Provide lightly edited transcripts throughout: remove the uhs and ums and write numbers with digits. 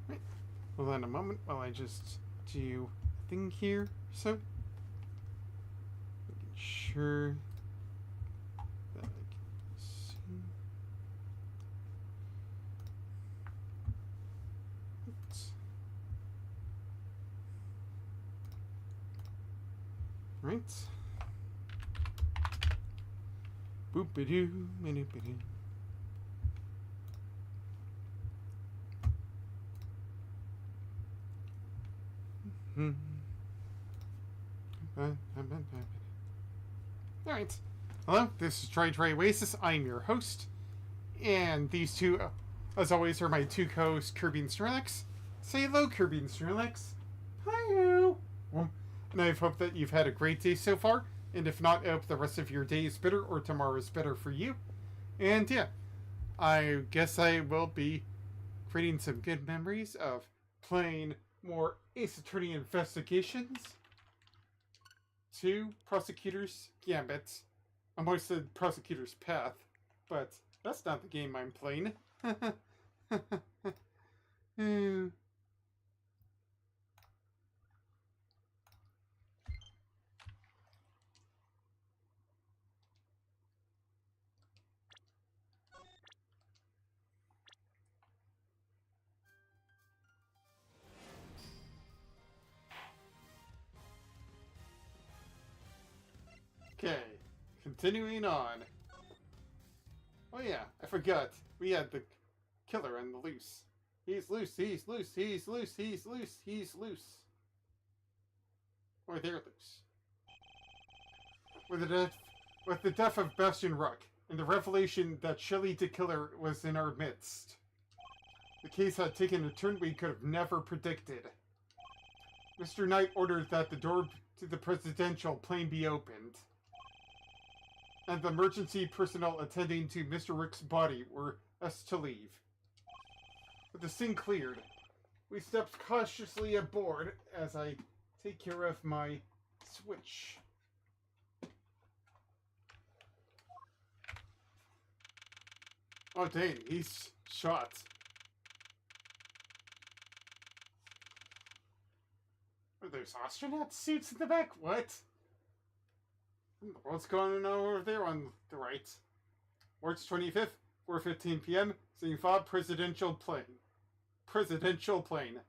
Right. Hold on a moment while I just do a thing here. So, making sure that I can see. Right. Boop-a-doo, minute-a-doo. Alright. Hello, this is Try Oasis. I'm your host. And these two, as always, are my two co-hosts, Kirby and Snorlax. Say hello, Kirby and Snorlax. Hi-yo! And I hope that you've had a great day so far. And if not, I hope the rest of your day is better or tomorrow is better for you. And yeah, I guess I will be creating some good memories of playing more Ace Attorney Investigations, 2 Prosecutor's Gambit. I almost said Prosecutor's Path, but that's not the game I'm playing. Okay, continuing on. Oh yeah, I forgot. We had the killer on the loose. He's loose, he's loose, he's loose, he's loose, he's loose. Or they're loose. With the death of Bastion Ruck, and the revelation that Shelly the Killer was in our midst, the case had taken a turn we could have never predicted. Mr. Knight ordered that the door to the presidential plane be opened, and the emergency personnel attending to Mr. Rick's body were asked to leave. With the scene cleared, we stepped cautiously aboard as I take care of my switch. Oh dang, he's shot. Are those astronaut suits in the back? What? What's going on over there on the right? March 25th, 4:15 p.m. Seeing FOB presidential plane. Presidential plane.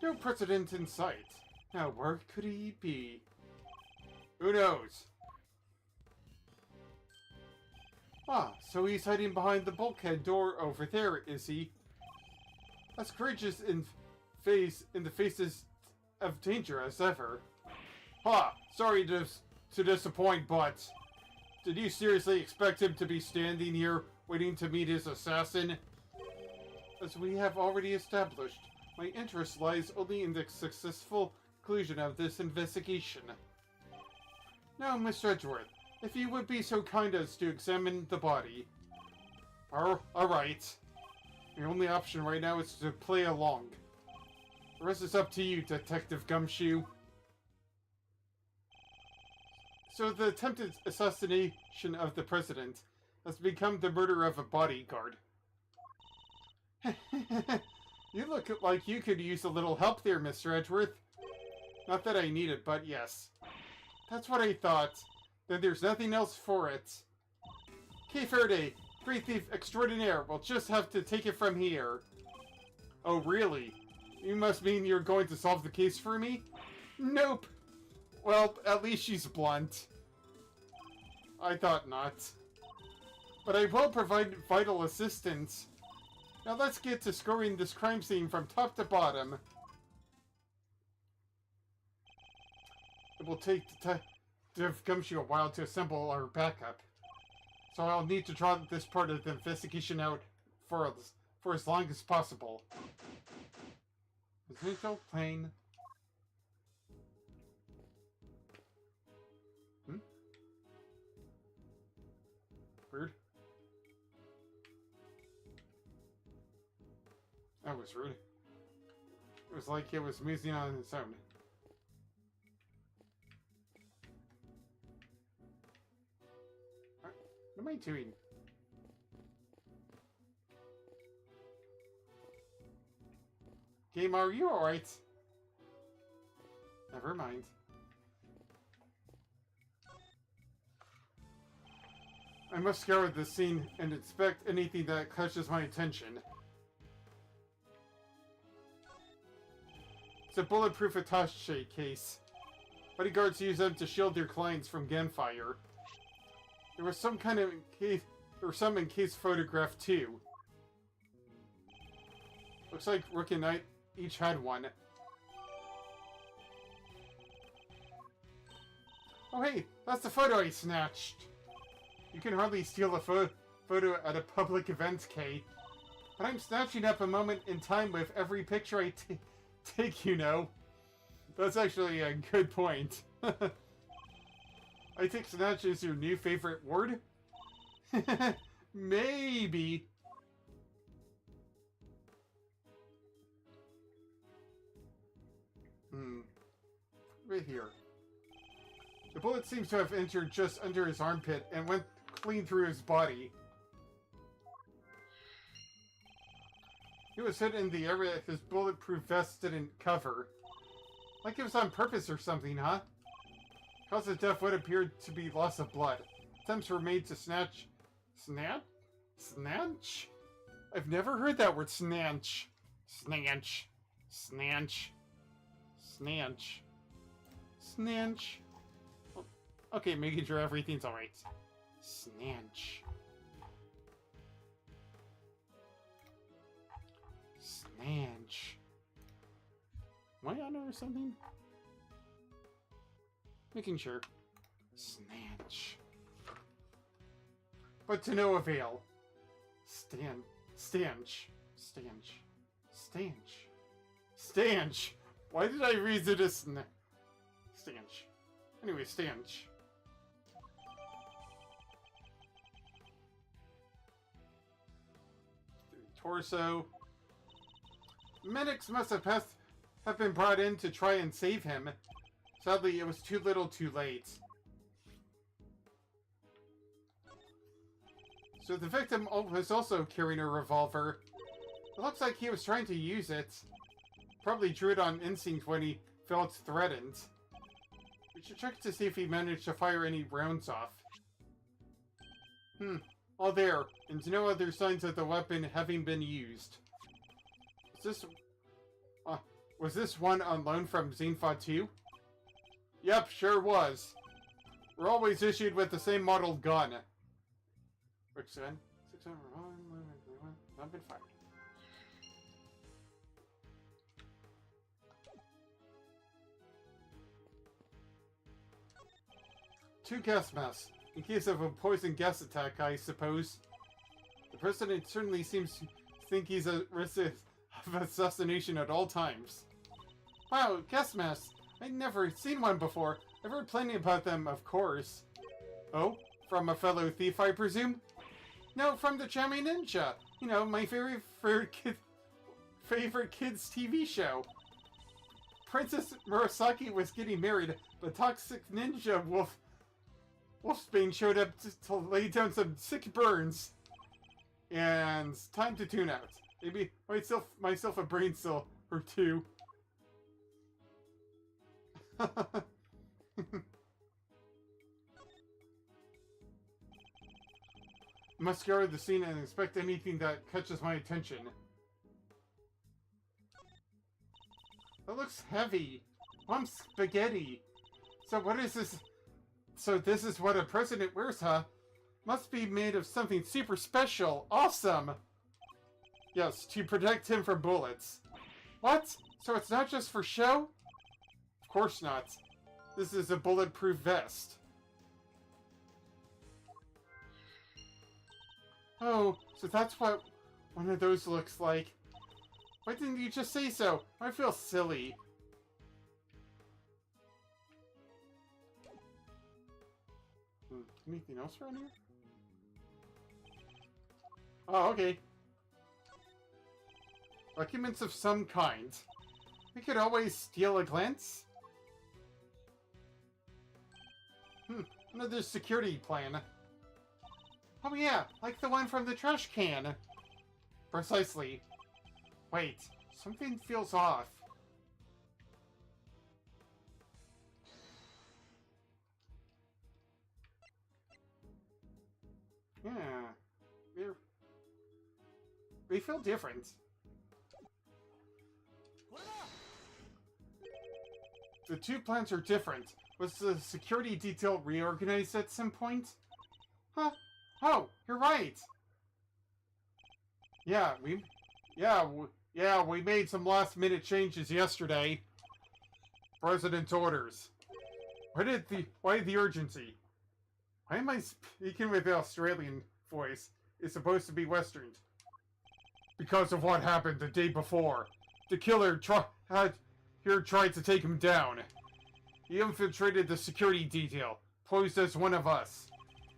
No president in sight. Now where could he be? Who knows? Ah, so he's hiding behind the bulkhead door over there, is he? As courageous in the faces of danger as ever. Ha! Sorry to disappoint, but did you seriously expect him to be standing here waiting to meet his assassin? As we have already established, my interest lies only in the successful conclusion of this investigation. Now, Mr. Edgeworth, if you would be so kind as to examine the body. Alright. The only option right now is to play along. The rest is up to you, Detective Gumshoe. So the attempted assassination of the president has become the murder of a bodyguard. You look like you could use a little help there, Mr. Edgeworth. Not that I need it, but yes. That's what I thought. Then there's nothing else for it. Okay, Faraday, Great Thief Extraordinaire, we'll just have to take it from here. Oh, really? You must mean you're going to solve the case for me? Nope. Well, at least she's blunt. I thought not. but I will provide vital assistance. Now let's get to scoring this crime scene from top to bottom. It will take Detective Gumshoe a while to assemble our backup, so I'll need to draw this part of the investigation out for as long as possible. Essential plane. Rude. That was rude. It was like it was musing on its own. What am I doing? Game, are you alright? Never mind. I must scour the scene and inspect anything that catches my attention. It's a bulletproof attaché case. Bodyguards use them to shield their clients from gunfire. There was some kind of case. There were some in case photograph too. Looks like Rook and Knight each had one. Oh hey, that's the photo I snatched. You can hardly steal a photo at a public event, Kay. But I'm snatching up a moment in time with every picture I take, you know. That's actually a good point. I think snatch is your new favorite word? Maybe. Right here. The bullet seems to have entered just under his armpit and went clean through his body. He was hit in the area his bulletproof vest didn't cover. Like it was on purpose or something, huh? Cause of death would appear to be loss of blood. Attempts were made to snatch... Snatch? I've never heard that word, snatch. Snatch. Snatch. Snatch. Snatch. Okay, making sure everything's alright. Snatch. Snatch. Am I on or something? Making sure. Snatch. But to no avail. Stanch. Why did I read it as stanch? Anyway, stanch. Torso. Medics must have been brought in to try and save him. Sadly, it was too little too late. So the victim was also carrying a revolver. It looks like he was trying to use it. Probably drew it on instinct when he felt threatened. We should check to see if he managed to fire any rounds off. All there, and no other signs of the weapon having been used. Was this one on loan from Zenfa 2? Yep, sure was. We're always issued with the same model gun. Which gun? 601, not been fired. Two gas masks, in case of a poison gas attack, I suppose. The president certainly seems to think he's at risk of assassination at all times. Wow, gas masks! I'd never seen one before. I've heard plenty about them, of course. Oh? From a fellow thief, I presume? No, from the Charming Ninja! You know, my favorite kids' TV show. Princess Murasaki was getting married, but Toxic Ninja Wolfsbane showed up to lay down some sick burns. And time to tune out. Maybe myself a brain cell or two. Must scour the scene and inspect anything that catches my attention. That looks heavy. I'm spaghetti. So what is this? So this is what a president wears, huh? Must be made of something super special. Awesome! Yes, to protect him from bullets. What? So it's not just for show? Of course not. This is a bulletproof vest. Oh, so that's what one of those looks like. Why didn't you just say so? I feel silly. Anything else around here? Oh, okay. Documents of some kind. We could always steal a glance. Another security plan. Oh yeah, like the one from the trash can. Precisely. Wait, something feels off. Yeah, they feel different. The two plans are different. Was the security detail reorganized at some point? Huh? Oh, you're right. Yeah, we made some last-minute changes yesterday. President's orders. Why the urgency? Why am I speaking with the Australian voice? It's supposed to be Western. Because of what happened the day before. The killer tried to take him down. He infiltrated the security detail, posed as one of us.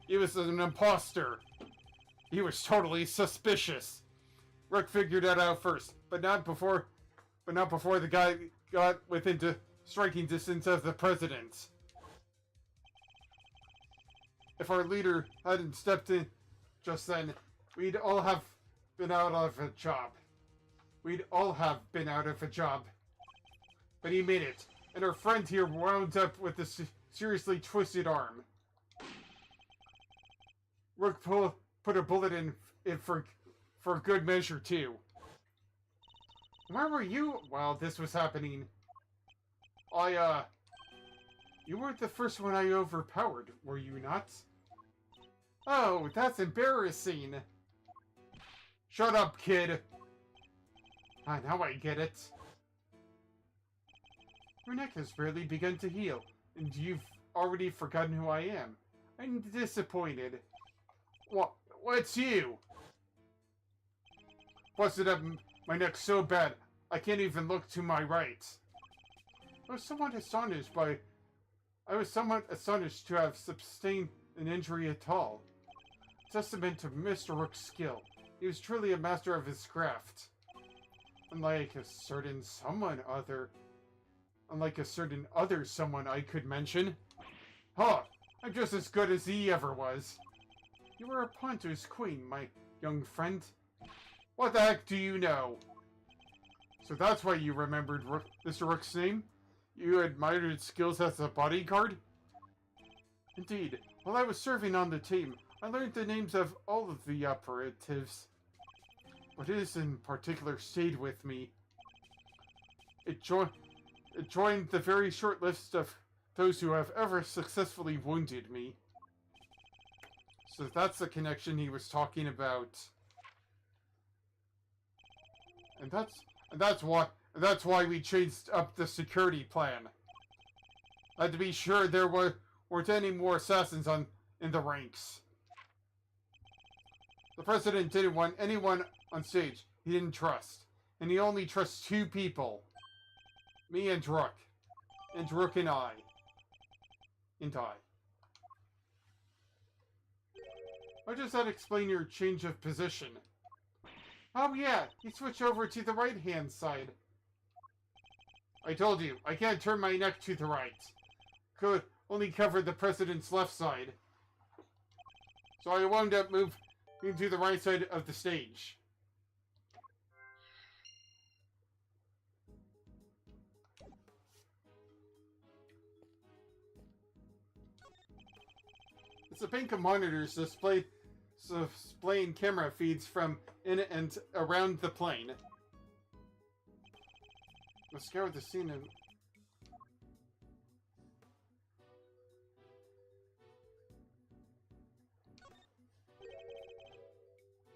He was an imposter. He was totally suspicious. Rick figured that out first, but not before the guy got within striking distance of the president. If our leader hadn't stepped in just then, we'd all have been out of a job. But he made it, and our friend here wound up with a seriously twisted arm. Rook put a bullet in it for good measure, too. Where were you while this was happening? You weren't the first one I overpowered, were you not? Oh, that's embarrassing. Shut up, kid. Now I get it. Your neck has barely begun to heal, and you've already forgotten who I am. I'm disappointed. What's you? Busted up my neck so bad, I can't even look to my right. I was somewhat astonished to have sustained an injury at all. Testament to Mr. Rook's skill. He was truly a master of his craft. Unlike a certain other someone I could mention. Huh! I'm just as good as he ever was. You were a Ponto's queen, my young friend. What the heck do you know? So that's why you remembered Mr. Rook's name? You admired his skills as a bodyguard? Indeed. While I was serving on the team, I learned the names of all of the operatives. But his in particular stayed with me. It joined the very short list of those who have ever successfully wounded me. So that's the connection he was talking about. And that's why we changed up the security plan. I had to be sure there weren't any more assassins in the ranks. The president didn't want anyone on stage he didn't trust. And he only trusts two people. Me and Rook. And Rook and I. How does that explain your change of position? Oh yeah, you switch over to the right-hand side. I told you, I can't turn my neck to the right. Could only cover the president's left side. So I wound up moving to the right side of the stage. It's a bank of monitors displaying camera feeds from in and around the plane. Let's scour the scene of...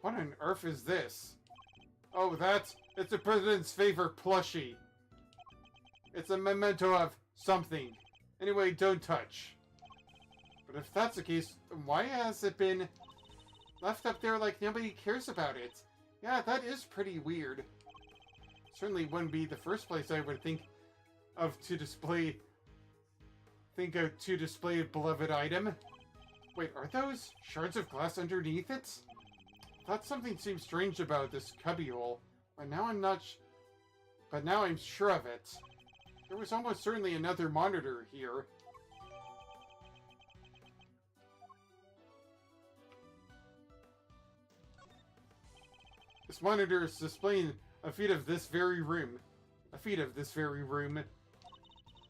What on earth is this? Oh, it's the president's favorite plushie. It's a memento of something. Anyway, don't touch. But if that's the case, then why has it been left up there like nobody cares about it? Yeah, that is pretty weird. Certainly wouldn't be the first place I would think of to display a beloved item. Wait, are those shards of glass underneath it? Thought something seemed strange about this cubbyhole, but now I'm sure of it. There was almost certainly another monitor here. This monitor is displaying a feed of this very room.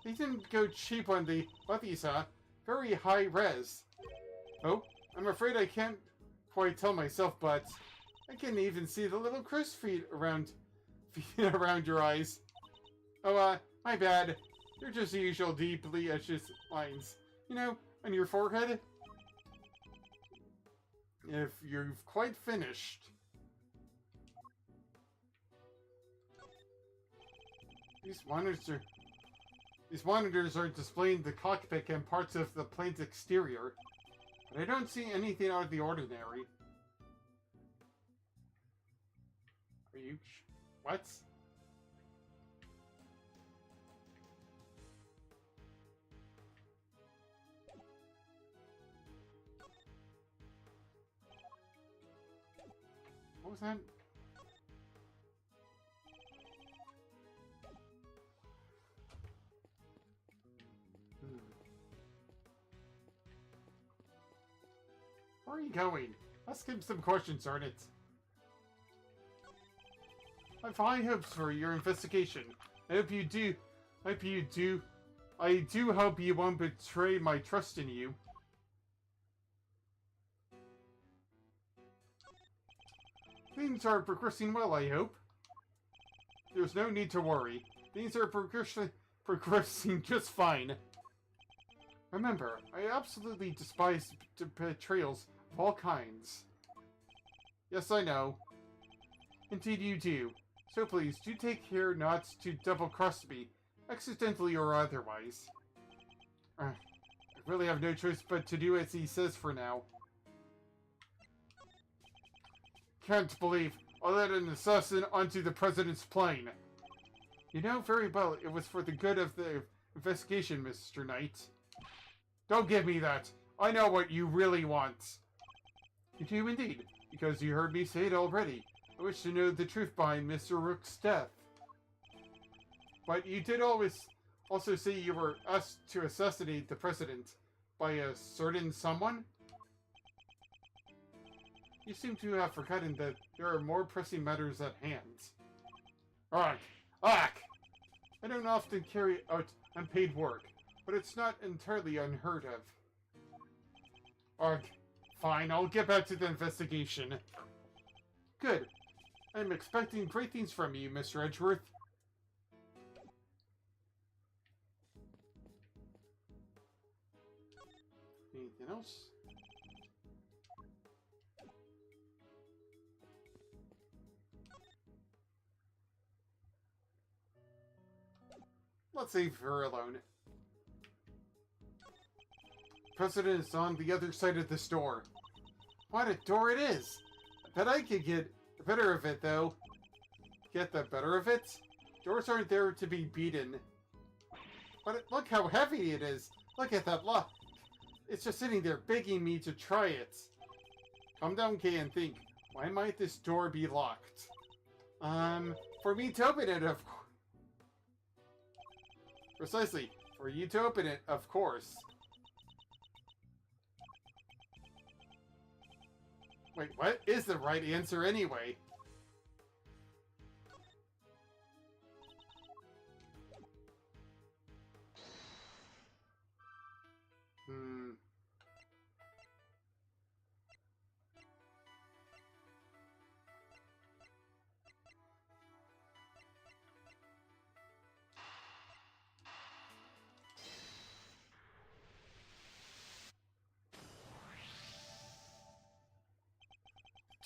They didn't go cheap on the butties, huh? Very high res. Oh, I'm afraid I can't quite tell myself, but I can even see the little crow's feet around your eyes. Oh, my bad. They're just the usual deeply etched lines. You know, on your forehead. If you've quite finished. These monitors are displaying the cockpit and parts of the plane's exterior, but I don't see anything out of the ordinary. Are you... what? What was that? Where are you going? Ask him some questions, darn it. I have high hopes for your investigation. I hope you do. I do hope you won't betray my trust in you. Things are progressing well, I hope. There's no need to worry. Things are progressing just fine. Remember, I absolutely despise betrayals of all kinds. Yes, I know. Indeed you do. So please, do take care not to double-cross me, accidentally or otherwise. I really have no choice but to do as he says for now. Can't believe I let an assassin onto the president's plane. You know very well it was for the good of the investigation, Mr. Knight. Don't give me that. I know what you really want. You do indeed, because you heard me say it already. I wish to know the truth behind Mr. Rook's death. But you did also say you were asked to assassinate the president by a certain someone? You seem to have forgotten that there are more pressing matters at hand. Ark! I don't often carry out unpaid work, but it's not entirely unheard of. Ark, fine, I'll get back to the investigation. Good. I'm expecting great things from you, Mr. Edgeworth. Anything else? Let's leave her alone. The president is on the other side of this door. What a door it is! I bet I could get the better of it, though. Get the better of it? Doors aren't there to be beaten. But look how heavy it is! Look at that lock! It's just sitting there begging me to try it. Calm down, Kay, and think. Why might this door be locked? For me to open it, of course. Precisely. For you to open it, of course. Wait, what is the right answer anyway?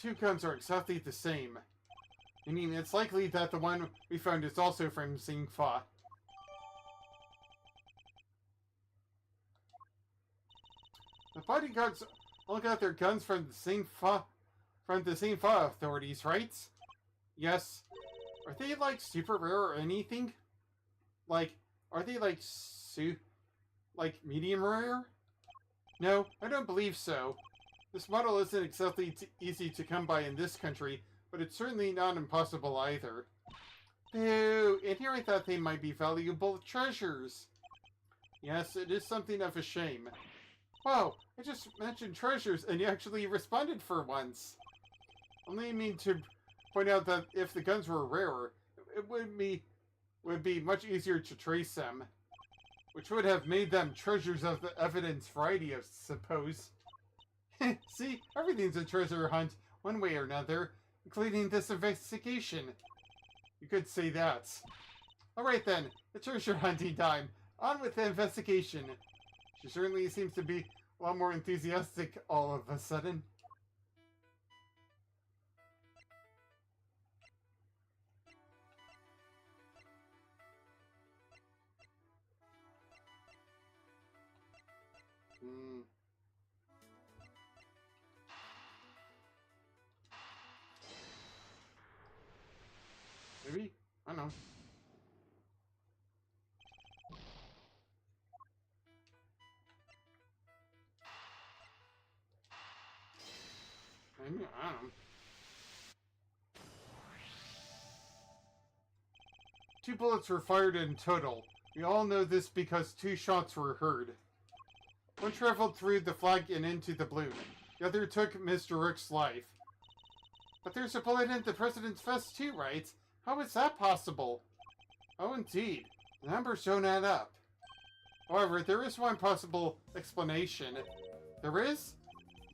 two guns are exactly the same. Meaning it's likely that the one we found is also from Xingfa. The bodyguards all got their guns from the Xingfa authorities, right? Yes. Are they like super rare or anything? Like, are they like medium rare? No, I don't believe so. This model isn't exactly easy to come by in this country, but it's certainly not impossible either. Boo! And here I thought they might be valuable treasures. Yes, it is something of a shame. Wow, I just mentioned treasures and you actually responded for once. Only mean to point out that if the guns were rarer, it would be much easier to trace them. Which would have made them treasures of the evidence variety, I suppose. See, everything's a treasure hunt, one way or another, including this investigation. You could say that. Alright then, the treasure hunting time. On with the investigation. She certainly seems to be a lot more enthusiastic all of a sudden. Maybe? I don't know. Maybe? I don't know. 2 bullets were fired in total. We all know this because 2 shots were heard. One traveled through the flag and into the balloon. The other took Mr. Rook's life. But there's a bullet in the president's vest too, right? How is that possible? Oh, indeed. The numbers don't add up. However, there is one possible explanation. There is?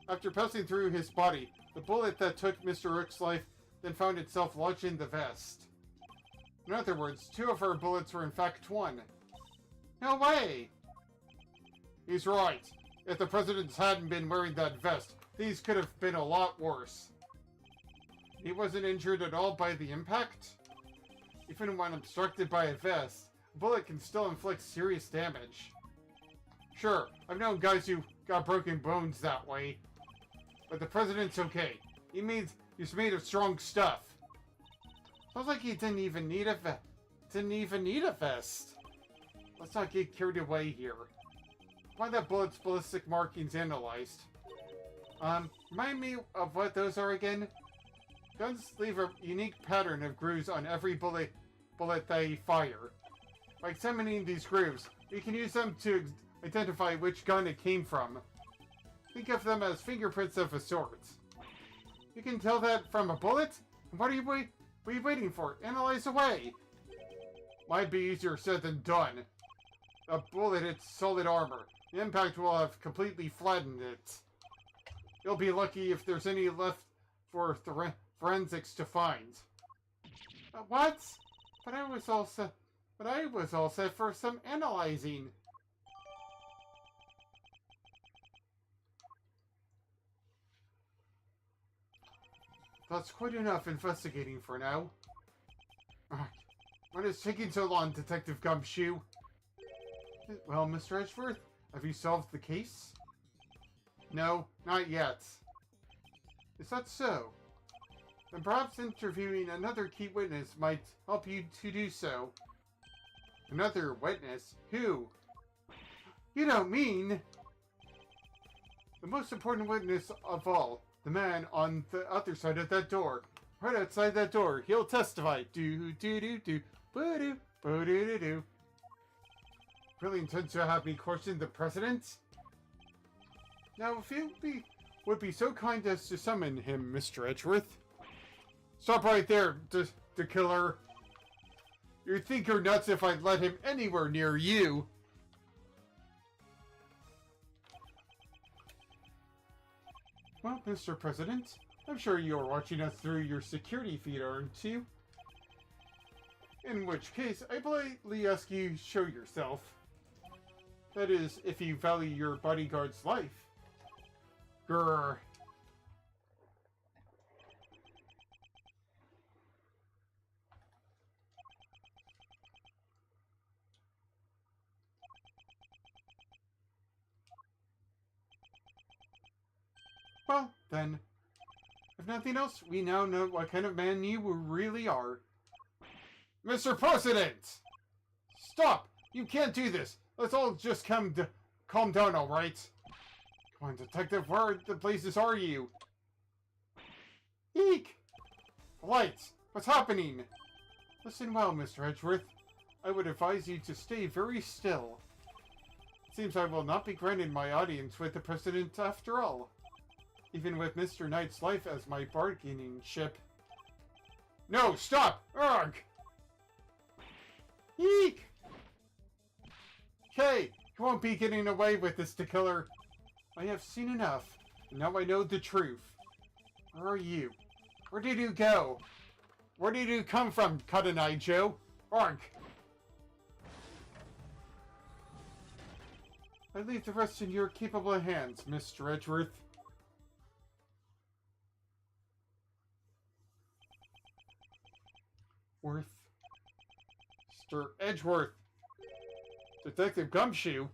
After passing through his body, the bullet that took Mr. Rook's life then found itself lodged in the vest. In other words, 2 of our bullets were in fact 1. No way! He's right. If the president hadn't been wearing that vest, these could have been a lot worse. He wasn't injured at all by the impact? Even when obstructed by a vest, a bullet can still inflict serious damage. Sure, I've known guys who got broken bones that way. But the president's okay. He's made of strong stuff. Sounds like he didn't even need a vest. Let's not get carried away here. Why that bullet's ballistic markings analyzed? Remind me of what those are again? Guns leave a unique pattern of grooves on every bullet they fire. By examining these grooves, you can use them to identify which gun it came from. Think of them as fingerprints of a sort. You can tell that from a bullet? What are you waiting for? Analyze away! Might be easier said than done. A bullet hits solid armor. The impact will have completely flattened it. You'll be lucky if there's any left for forensics to find. What? But I was all set for some analyzing. That's quite enough investigating for now. What is taking so long, Detective Gumshoe? Well, Mr. Edgeworth, have you solved the case? No, not yet. Is that so? Then perhaps interviewing another key witness might help you to do so. Another witness? Who? You don't mean... The most important witness of all. The man on the other side of that door. Right outside that door. He'll testify. Do-do-do-do. Boo-doo. Boo-doo-doo-doo. Really intends to have me question the president? Now, if you would be so kind as to summon him, Mr. Edgeworth. Stop right there, the killer. You'd think you're nuts if I'd let him anywhere near you. Well, Mr. President, I'm sure you're watching us through your security feed, aren't you? In which case, I politely ask you show yourself. That is, if you value your bodyguard's life. Grrr. Well, then, if nothing else, we now know what kind of man you really are. Mr. President! Stop! You can't do this! Let's all just calm down, alright? Come on, Detective, where the places are you? Eek! Lights! What's happening? Listen well, Mr. Edgeworth. I would advise you to stay very still. It seems I will not be granted my audience with the President after all. Even with Mr. Knight's life as my bargaining chip. No, stop! Ugh! Eek! Okay, you won't be getting away with this, the killer. I have seen enough. Now I know the truth. Where are you? Where did you go? Where did you come from, Cotton Eye Joe? Arg! I leave the rest in your capable hands, Mr. Edgeworth. Mr. Edgeworth. Detective Gumshoe?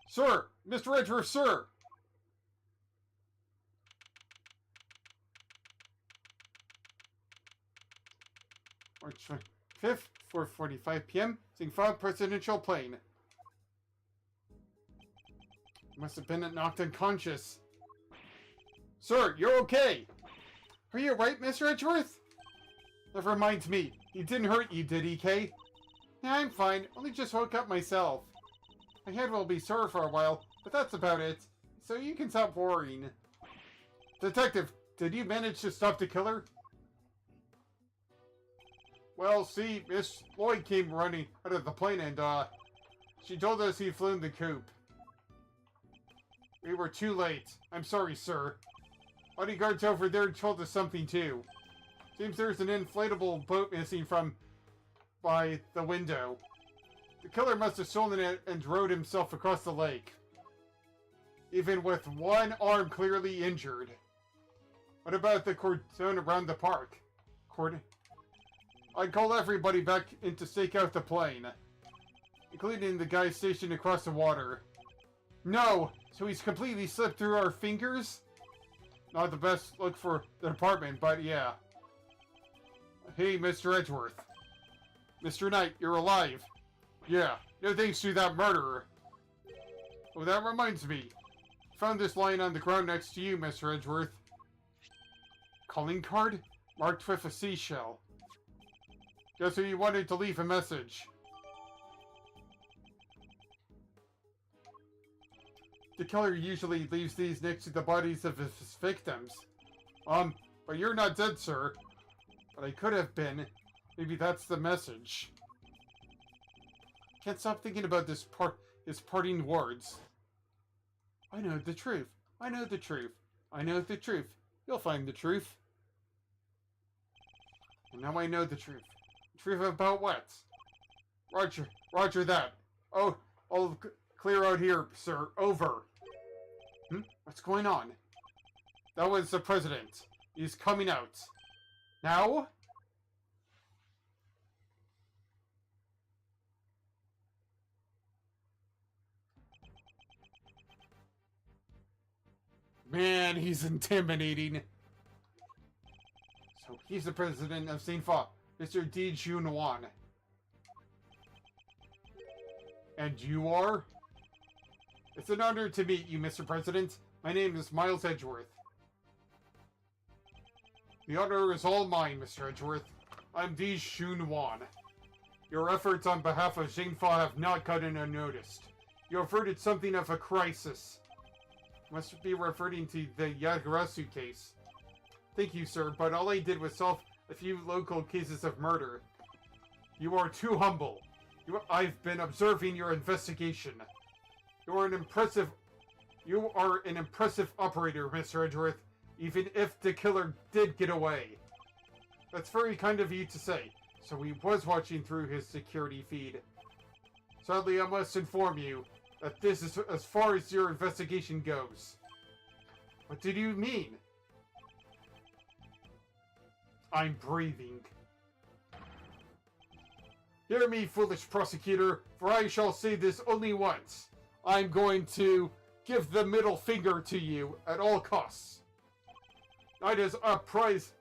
Sir! Mr. Edgeworth, sir! March 5th, 4:45 p.m. Seeing 5 presidential plane. Must have been knocked unconscious. Sir, you're okay! Are you alright, Mr. Edgeworth? That reminds me, he didn't hurt you, did he, Kay? Yeah, I'm fine. Only just woke up myself. My head will be sore for a while, but that's about it. So you can stop worrying. Detective, did you manage to stop the killer? Well, see, Miss Lloyd came running out of the plane and, she told us he flew in the coop. We were too late. I'm sorry, sir. Bodyguards over there told us something, too. Seems there's an inflatable boat missing by the window. The killer must have stolen it and rowed himself across the lake. Even with one arm clearly injured. What about the cordon around the park? I'd call everybody back in to stake out the plane. Including the guy stationed across the water. No! So he's completely slipped through our fingers? Not the best look for the department, but yeah. Hey, Mr. Edgeworth. Mr. Knight, you're alive. Yeah, no thanks to that murderer. Oh, that reminds me. Found this lying on the ground next to you, Mr. Edgeworth. Calling card? Marked with a seashell. Guess who you wanted to leave a message? The killer usually leaves these next to the bodies of his victims. But you're not dead, sir. But I could have been. Maybe that's the message. Can't stop thinking about his parting words. I know the truth. I know the truth. I know the truth. You'll find the truth. And now I know the truth. Truth about what? Roger that. Oh, I'll clear out here, sir. Over. What's going on? That was the president. He's coming out. Now? Man, he's intimidating. So he's the president of St. Fa, Mr. D. Junwan. And you are? It's an honor to meet you, Mr. President. My name is Miles Edgeworth. The honor is all mine, Mr. Edgeworth. I'm D. Junwan. Your efforts on behalf of St. Fa have not gotten unnoticed. You averted something of a crisis. Must be referring to the Yagarasu case. Thank you, sir, but all I did was solve a few local cases of murder. You are too humble. I've been observing your investigation. You are an impressive operator, Mr. Edgeworth, even if the killer did get away. That's very kind of you to say, so he was watching through his security feed. Sadly, I must inform you that this is as far as your investigation goes. What did you mean? I'm breathing. Hear me, foolish prosecutor, for I shall say this only once. I'm going to give the middle finger to you at all costs. Knight has apprised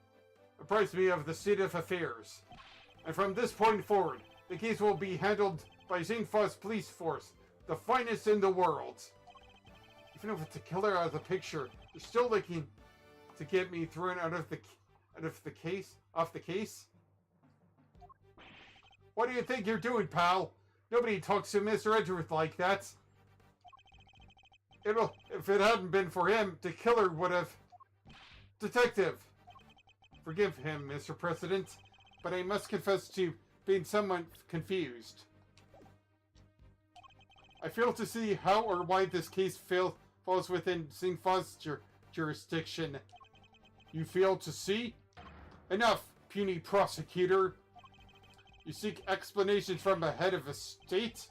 me of the state of affairs. And from this point forward, the case will be handled by Xingfa's police force, the finest in the world. Even if it's a killer out of the picture, they're still looking to get me thrown off the case. What do you think you're doing, pal? Nobody talks to Mr. Edgeworth like that. If it hadn't been for him, the killer would have... Detective! Forgive him, Mr. President, but I must confess to being somewhat confused. I fail to see how or why this case falls within Xingfa's jurisdiction. You fail to see? Enough, puny prosecutor. You seek explanations from the head of a state?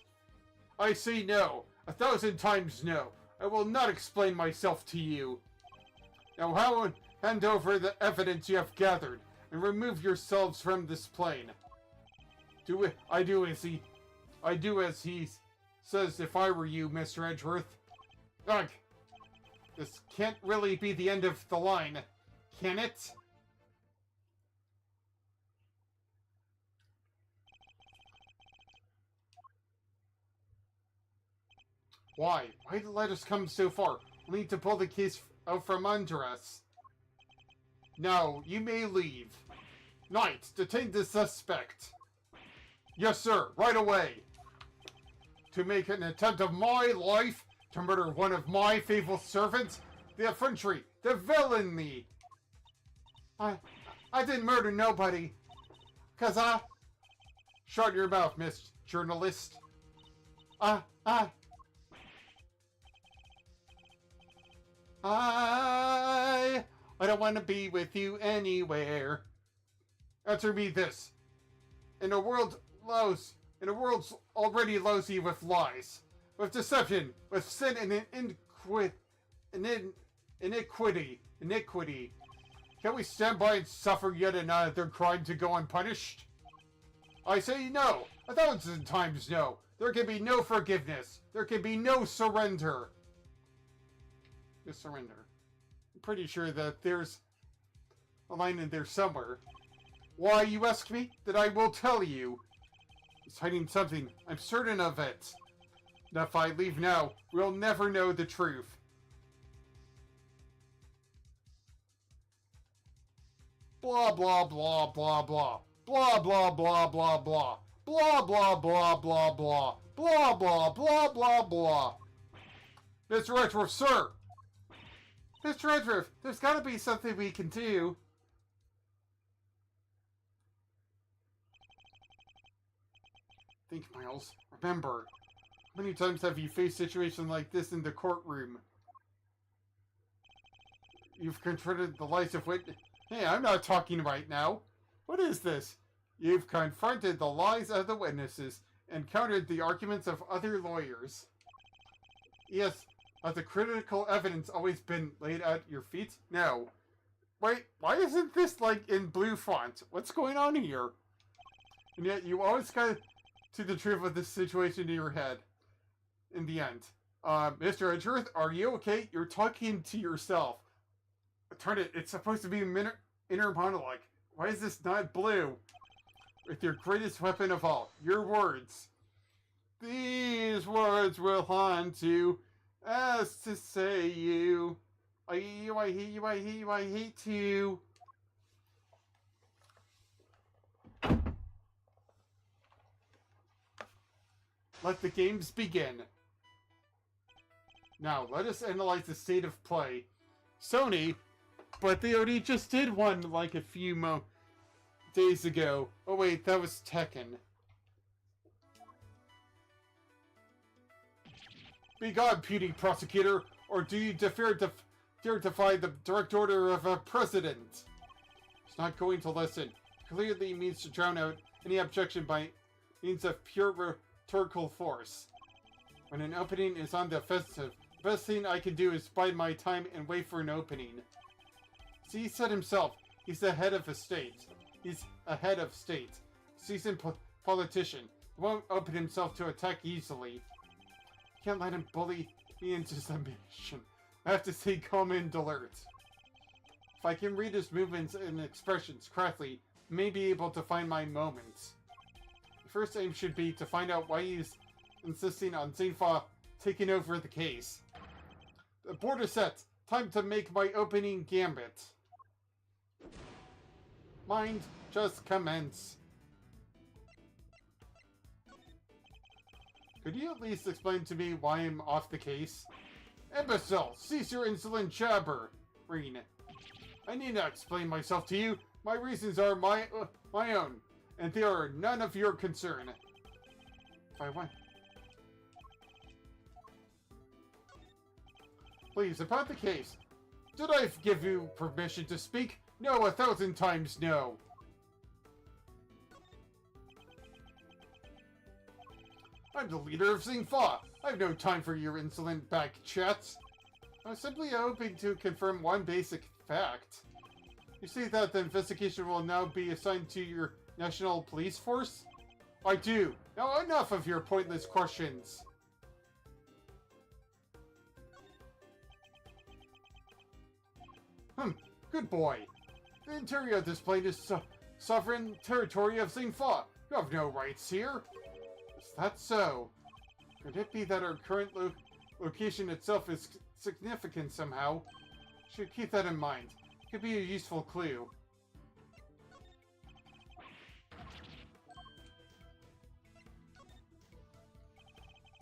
I say no. 1,000 times no. I will not explain myself to you. Now hand over the evidence you have gathered, and remove yourselves from this plane. I do as he says if I were you, Mr. Edgeworth. Ugh. This can't really be the end of the line, can it? Why? Why let us come so far? We need to pull the case out from under us. No, you may leave. Knight, detain the suspect. Yes, sir, right away. To make an attempt of my life, to murder one of my faithful servants, the effrontery, the villainy. I didn't murder nobody. 'Cause Shut your mouth, Miss Journalist. I don't want to be with you anywhere. Answer me this. In a world already lousy with lies, with deception, with sin and iniquity, can we stand by and suffer yet another crime to go unpunished? I say no, 1,000 times no. There can be no forgiveness. There can be no surrender. Surrender. I'm pretty sure that there's a line in there somewhere. Why, you ask me? That I will tell you. He's hiding something. I'm certain of it. And if I leave now, we'll never know the truth. Blah, blah, blah, blah, blah. Blah, blah, blah, blah, blah. Blah, blah, blah, blah, blah. Blah, blah, blah, blah, blah. Mr. Edgeworth, sir! Mr. Edgeworth, there's gotta be something we can do. Think, Miles. Remember, how many times have you faced situations like this in the courtroom? You've confronted the lies of witnesses. Hey, I'm not talking right now. What is this? You've confronted the lies of the witnesses and countered the arguments of other lawyers. Yes. Has the critical evidence always been laid at your feet? No. Wait, why isn't this, like, in blue font? What's going on here? And yet, you always got to the truth of this situation in your head. In the end. Mr. Edgeworth, are you okay? You're talking to yourself. Turn it. It's supposed to be an inner monologue. Why is this not blue? With your greatest weapon of all. Your words. These words will haunt you. As to say you. I hate you, I hate you, I hate you, I hate you. Let the games begin. Now, let us analyze the state of play. Sony, but they already just did one like a few days ago. Oh wait, that was Tekken. Be gone, puny prosecutor, or do you dare defy the direct order of a president? He's not going to listen. Clearly means to drown out any objection by means of pure rhetorical force. When an opening is on the offensive, the best thing I can do is bide my time and wait for an opening. See, he said himself, he's the head of a state. He's a head of state. Seasoned politician. He won't open himself to attack easily. Can't let him bully me into submission. I have to stay calm and alert. If I can read his movements and expressions correctly, I may be able to find my moments. The first aim should be to find out why he's insisting on St. Fa taking over the case. The board is set. Time to make my opening gambit. Mind, just commence. Could you at least explain to me why I'm off the case? Imbecile! Cease your insolent jabbering! I need not explain myself to you. My reasons are my own, and they are none of your concern. If I want... Please, about the case. Did I give you permission to speak? No, 1,000 times no. I'm the leader of St. Fa. I have no time for your insolent back chats. I'm simply hoping to confirm one basic fact. You see that the investigation will now be assigned to your National Police Force? I do. Now enough of your pointless questions. Good boy. The interior of this plane is sovereign territory of St. Fa. You have no rights here. Is that so? Could it be that our current location itself is significant somehow? Should keep that in mind. Could be a useful clue.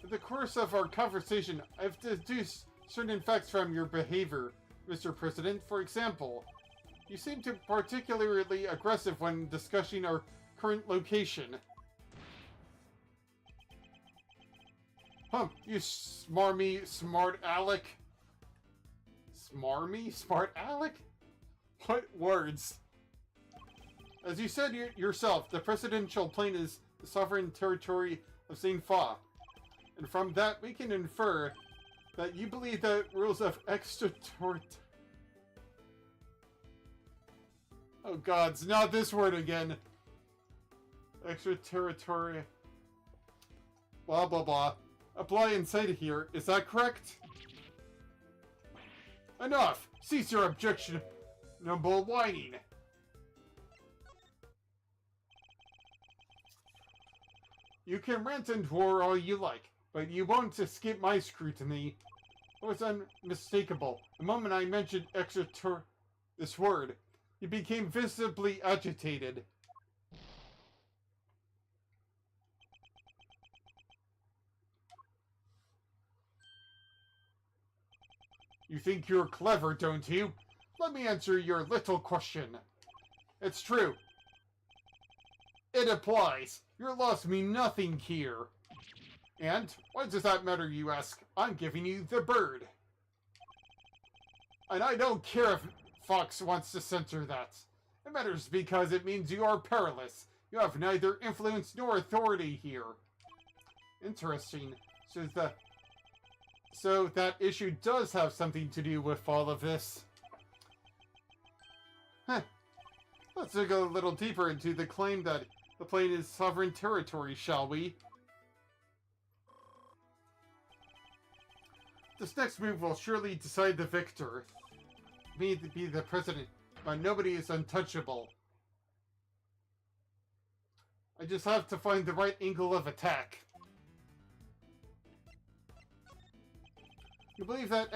In the course of our conversation, I've deduced certain facts from your behavior, Mr. President. For example, you seem to be particularly aggressive when discussing our current location. You smarmy, smart aleck. Smarmy, smart aleck? What words? As you said yourself, the presidential plane is the sovereign territory of St. Fa. And from that, we can infer that you believe that rules of Oh gods, not this word again. Extraterritorial. Blah blah blah. Apply inside of here, is that correct? Enough! Cease your objectionable whining! You can rant and roar all you like, but you won't escape my scrutiny. It was unmistakable. The moment I mentioned this word, you became visibly agitated. You think you're clever, don't you? Let me answer your little question. It's true. It applies. Your laws mean nothing here. And why does that matter, you ask? I'm giving you the bird. And I don't care if Fox wants to censor that. It matters because it means you are powerless. You have neither influence nor authority here. Interesting. So that issue does have something to do with all of this. Let's go a little deeper into the claim that the plane is sovereign territory, shall we? This next move will surely decide the victor. Me to be the president, but nobody is untouchable. I just have to find the right angle of attack. You believe that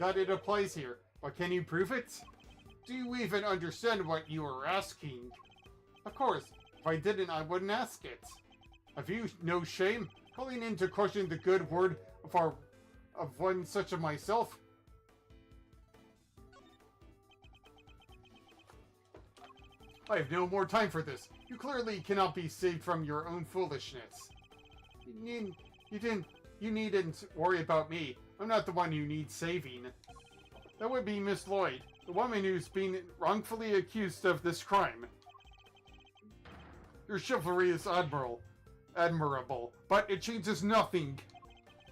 it applies here, but can you prove it? Do you even understand what you are asking? Of course, if I didn't, I wouldn't ask it. Have you no shame? Calling into question the good word of one such as myself? I have no more time for this. You clearly cannot be saved from your own foolishness. You needn't worry about me. I'm not the one you need saving. That would be Miss Lloyd, the woman who's been wrongfully accused of this crime. Your chivalry is admirable, but it changes nothing.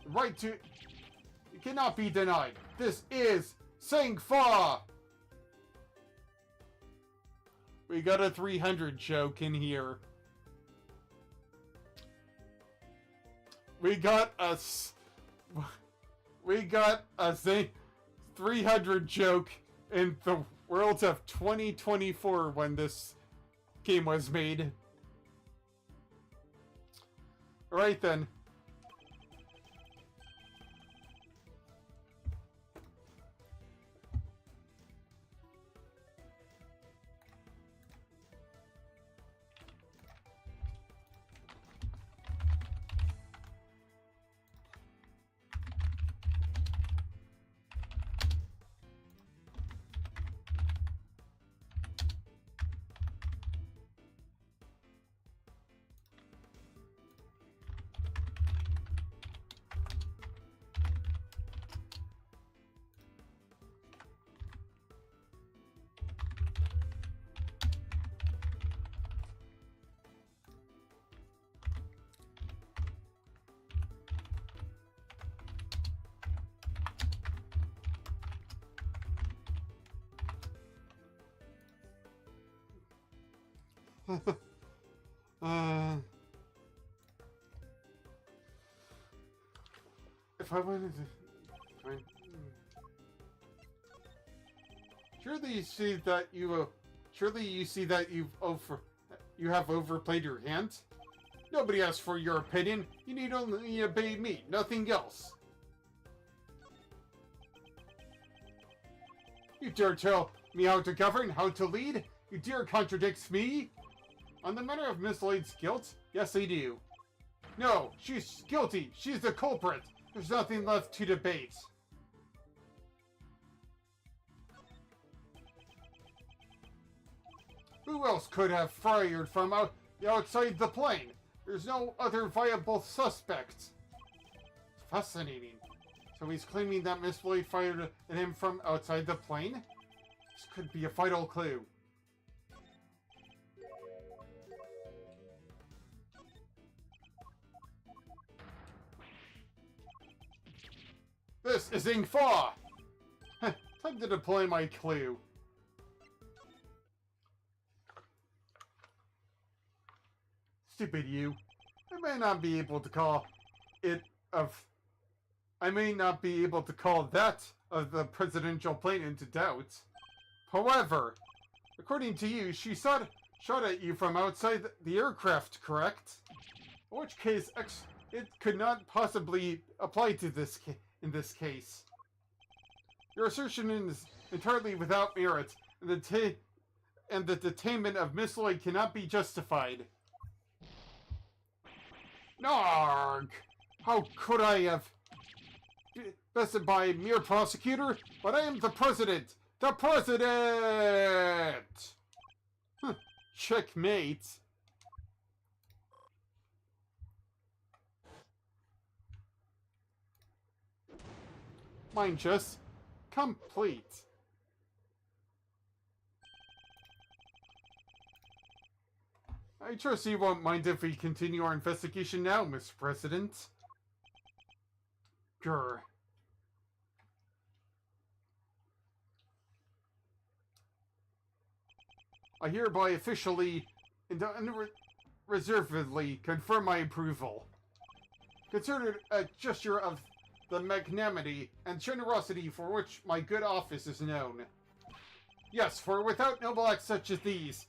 The right to... It cannot be denied. This is St. Fa! We got a 300 joke in here. We got a 300 joke in the world of 2024 when this game was made. Alright then. If I wanted to find, surely you see that you have overplayed your hand. Nobody asked for your opinion. You need only obey me, nothing else. You dare tell me how to govern, how to lead? You dare contradict me? On the matter of Miss Lloyd's guilt, yes I do. No, she's guilty. She's the culprit. There's nothing left to debate. Who else could have fired from outside the plane? There's no other viable suspect. It's fascinating. So he's claiming that Miss Lloyd fired at him from outside the plane? This could be a vital clue. This is Ing Fa! Time to deploy my clue. Stupid you. I may not be able to call that of the presidential plane into doubt. However, according to you, she shot at you from outside the aircraft, correct? In which case, it could not possibly apply to this in this case. Your assertion is entirely without merit, and the detainment of Miss Lloyd cannot be justified. Narg! How could I have bested by mere prosecutor? But I am the president! The president! Checkmate. Mine just complete. I trust you won't mind if we continue our investigation now, Mr. President. Grr. I hereby officially and unreservedly confirm my approval. Consider it a gesture of the magnanimity and generosity for which my good office is known. Yes, for without noble acts such as these,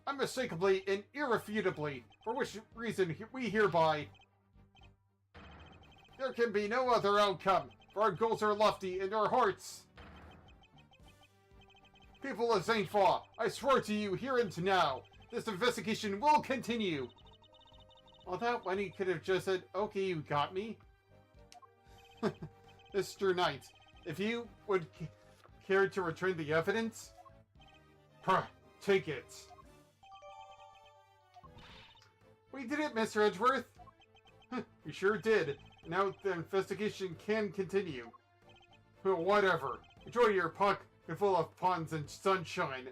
unmistakably and irrefutably, for which reason we hereby, there can be no other outcome, for our goals are lofty and our hearts. People of St. Fa, I swear to you here and now, this investigation will continue. Well, that when he could have just said, okay, you got me. Mr. Knight, if you would care to return the evidence, take it. We did it, Mr. Edgeworth. We sure did. Now the investigation can continue. Whatever. Enjoy your pocket full of ponds and sunshine.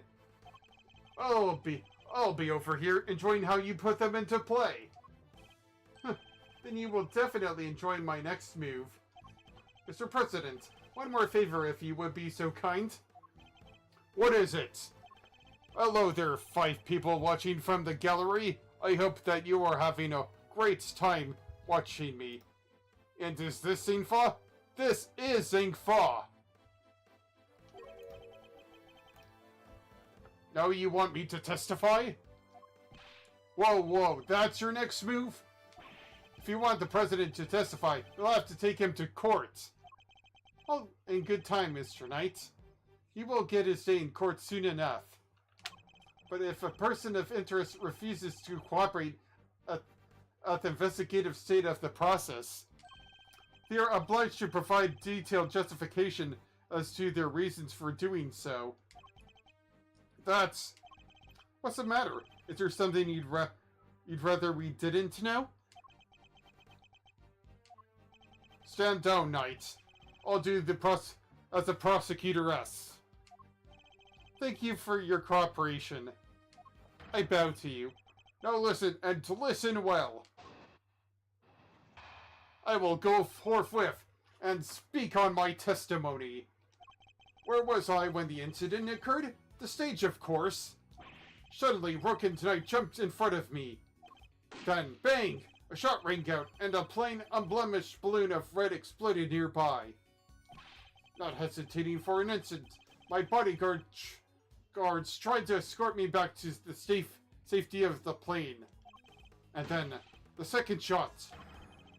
I'll be over here enjoying how you put them into play. Then you will definitely enjoy my next move. Mr. President, one more favor if you would be so kind. What is it? Hello there, 5 people watching from the gallery. I hope that you are having a great time watching me. And is this Ing Fa? This is Ing Fa! Now you want me to testify? Whoa, that's your next move? If you want the president to testify, you'll have to take him to court. Oh, in good time, Mr. Knight. He will get his day in court soon enough. But if a person of interest refuses to cooperate at the investigative state of the process, they are obliged to provide detailed justification as to their reasons for doing so. What's the matter? Is there something you'd rather we didn't know? Stand down, Knight. I'll do as the prosecutoress. Thank you for your cooperation. I bow to you. Now listen, and to listen well. I will go forthwith and speak on my testimony. Where was I when the incident occurred? The stage, of course. Suddenly, Rook and Knight jumped in front of me. Then, bang! A shot rang out, and a plain, unblemished balloon of red exploded nearby. Not hesitating for an instant, my bodyguards tried to escort me back to the safety of the plane. And then, the second shot.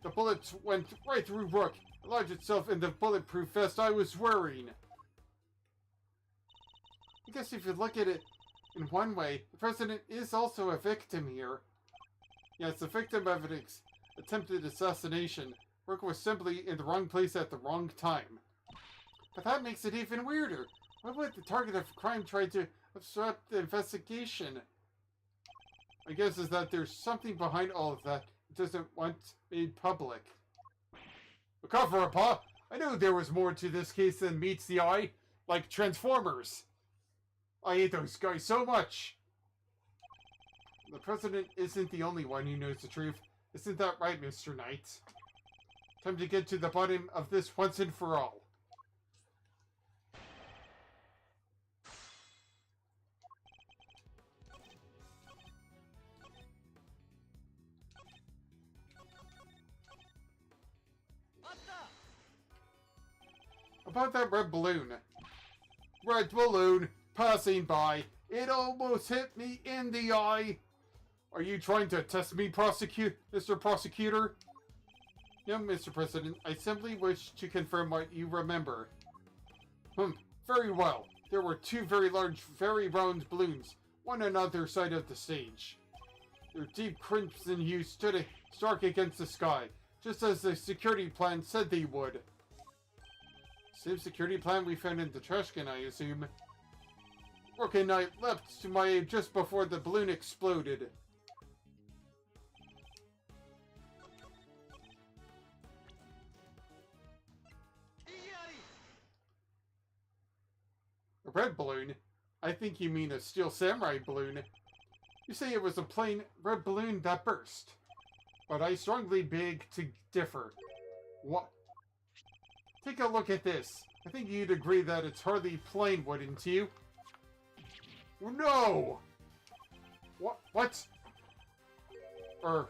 The bullet went right through Rook, and lodged itself in the bulletproof vest I was wearing. I guess if you look at it in one way, the president is also a victim here. Yes, the victim of an attempted assassination. Rook was simply in the wrong place at the wrong time. But that makes it even weirder. Why would the target of crime try to obstruct the investigation? My guess is that there's something behind all of that it doesn't want made public. But cover up, huh? I knew there was more to this case than meets the eye. Like Transformers. I hate those guys so much. The president isn't the only one who knows the truth. Isn't that right, Mr. Knight? Time to get to the bottom of this once and for all. About that red balloon. Red balloon passing by. It almost hit me in the eye. Are you trying to test me, Mr. Prosecutor? No, Mr. President. I simply wish to confirm what you remember. Very well. There were two very large, very round balloons, one on either side of the stage. Their deep crimson hues stood stark against the sky, just as the security plan said they would. Same security plan we found in the trash can, I assume. Rook and Knight leapt to my aid just before the balloon exploded. A red balloon? I think you mean a Steel Samurai balloon. You say it was a plain red balloon that burst. But I strongly beg to differ. What? Take a look at this. I think you'd agree that it's hardly plain, wouldn't you? No! What?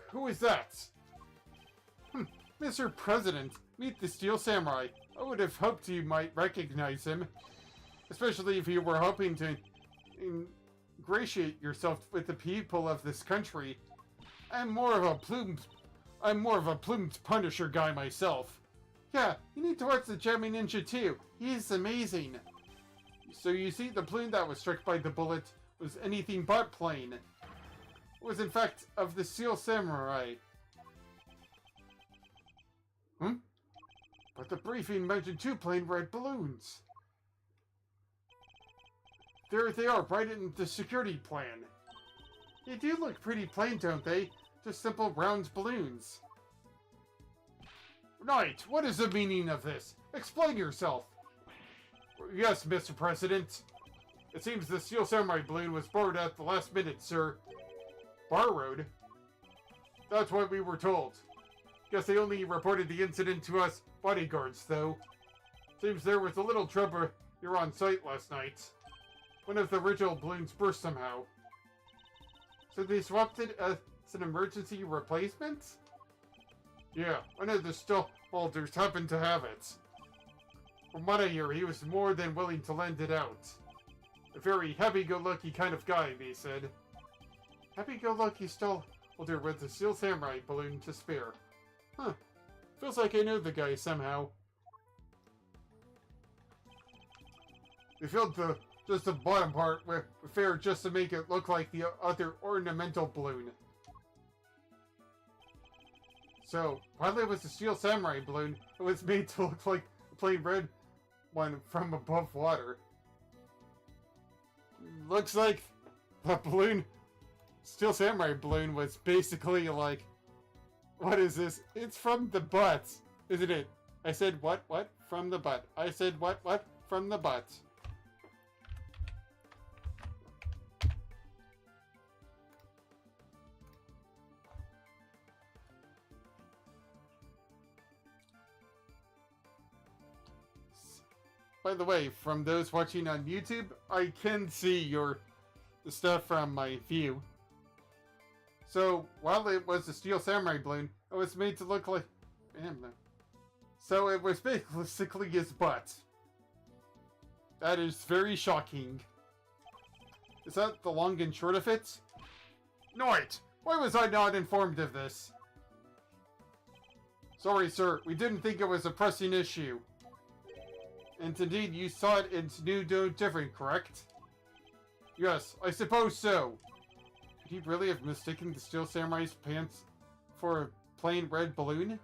Who is that? Mr. President, meet the Steel Samurai. I would have hoped you might recognize him. Especially if you were hoping to ingratiate yourself with the people of this country. I'm more of a plumed Punisher guy myself. Yeah, you need to watch the Jamming Ninja too. He is amazing. So you see, the balloon that was struck by the bullet was anything but plain. It was in fact of the Steel Samurai. But the briefing mentioned two plain red balloons. There they are, right in the security plan. They do look pretty plain, don't they? Just simple round balloons. Knight, what is the meaning of this? Explain yourself. Yes, Mr. President. It seems the Steel Samurai balloon was borrowed at the last minute, sir. Borrowed? That's what we were told. Guess they only reported the incident to us bodyguards, though. Seems there was a little trouble here on site last night. One of the original balloons burst somehow. So they swapped it as an emergency replacement? Yeah, one of the stallholders happened to have it. From what I hear, he was more than willing to lend it out. A very happy-go-lucky kind of guy, they said. Happy-go-lucky still holder with the Steel Samurai balloon to spare. Huh. Feels like I know the guy somehow. We filled just the bottom part with air just to make it look like the other ornamental balloon. So, while it was a Steel Samurai balloon, it was made to look like a plain red one from above water. Looks like the balloon, Steel Samurai balloon, was basically like, what is this? It's from the butt, isn't it? I said what? What? From the butt. I said what? What? From the butt. By the way, from those watching on YouTube, I can see the stuff from my view. So, while it was a Steel Samurai balloon, it was made to look like... So it was basically his butt. That is very shocking. Is that the long and short of it? Noit! Why was I not informed of this? Sorry, sir. We didn't think it was a pressing issue. And indeed, you saw it and knew no different, correct? Yes, I suppose so. Could he really have mistaken the Steel Samurai's pants for a plain red balloon?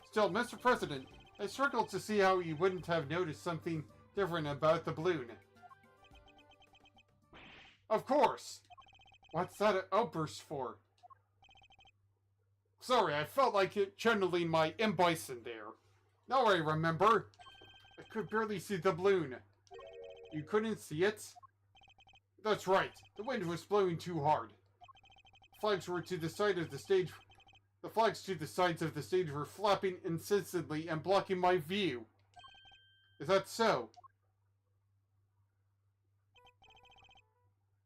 Still, Mr. President, I struggle to see how you wouldn't have noticed something different about the balloon. Of course! What's that outburst for? Sorry, I felt like channeling my M. Bison there. Now I remember. I could barely see the balloon. You couldn't see it? That's right. The wind was blowing too hard. Flags were to the side of the stage. The flags to the sides of the stage were flapping incessantly and blocking my view. Is that so?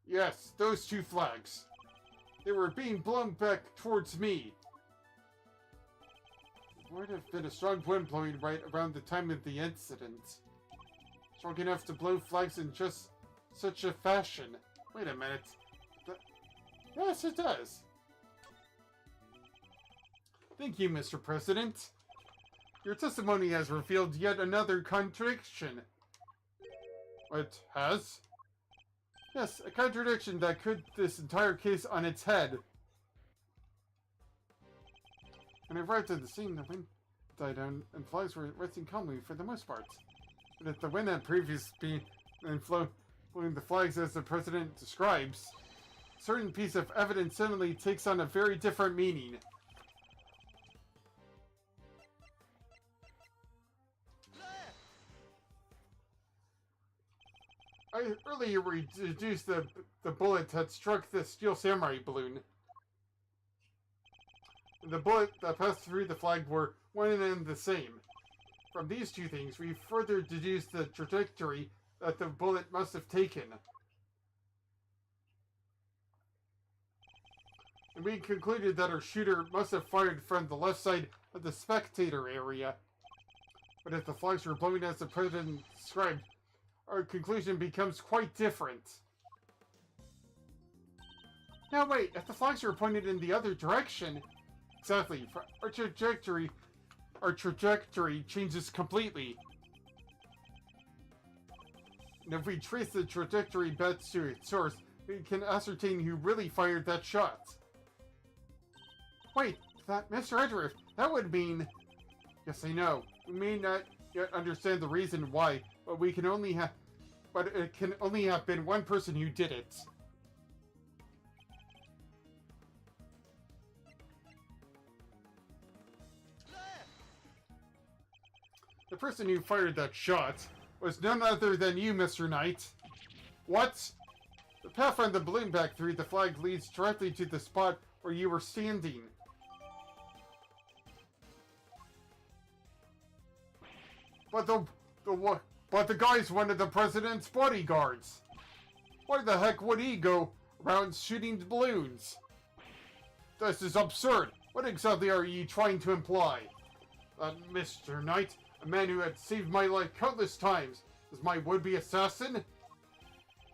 Yes, those two flags. They were being blown back towards me. There would have been a strong wind blowing right around the time of the incident. Strong enough to blow flags in just such a fashion. Wait a minute. Yes, it does. Thank you, Mr. President. Your testimony has revealed yet another contradiction. It has? Yes, a contradiction that could this entire case on its head. When I arrived at the scene, the wind died down and flags were resting calmly for the most part. But if the wind had previously been blowing the flags as the President describes, a certain piece of evidence suddenly takes on a very different meaning. I earlier reduced the bullet that struck the Steel Samurai balloon. The bullet that passed through the flag were one and the same. From these two things, we further deduced the trajectory that the bullet must have taken. And we concluded that our shooter must have fired from the left side of the spectator area. But if the flags were blowing as the President described, our conclusion becomes quite different. Now wait, if the flags were pointed in the other direction... Exactly, our trajectory changes completely. And if we trace the trajectory back to its source, we can ascertain who really fired that shot. Wait, that Mr. Edgeworth, that would mean... Yes, I know. We may not yet understand the reason why, but we can only have... But it can only have been one person who did it. The person who fired that shot was none other than you, Mr. Knight. What? The path from the balloon back through the flag leads directly to the spot where you were standing. But the guy's one of the President's bodyguards. Why the heck would he go around shooting balloons? This is absurd. What exactly are you trying to imply? Mr. Knight, a man who had saved my life countless times, is my would-be assassin?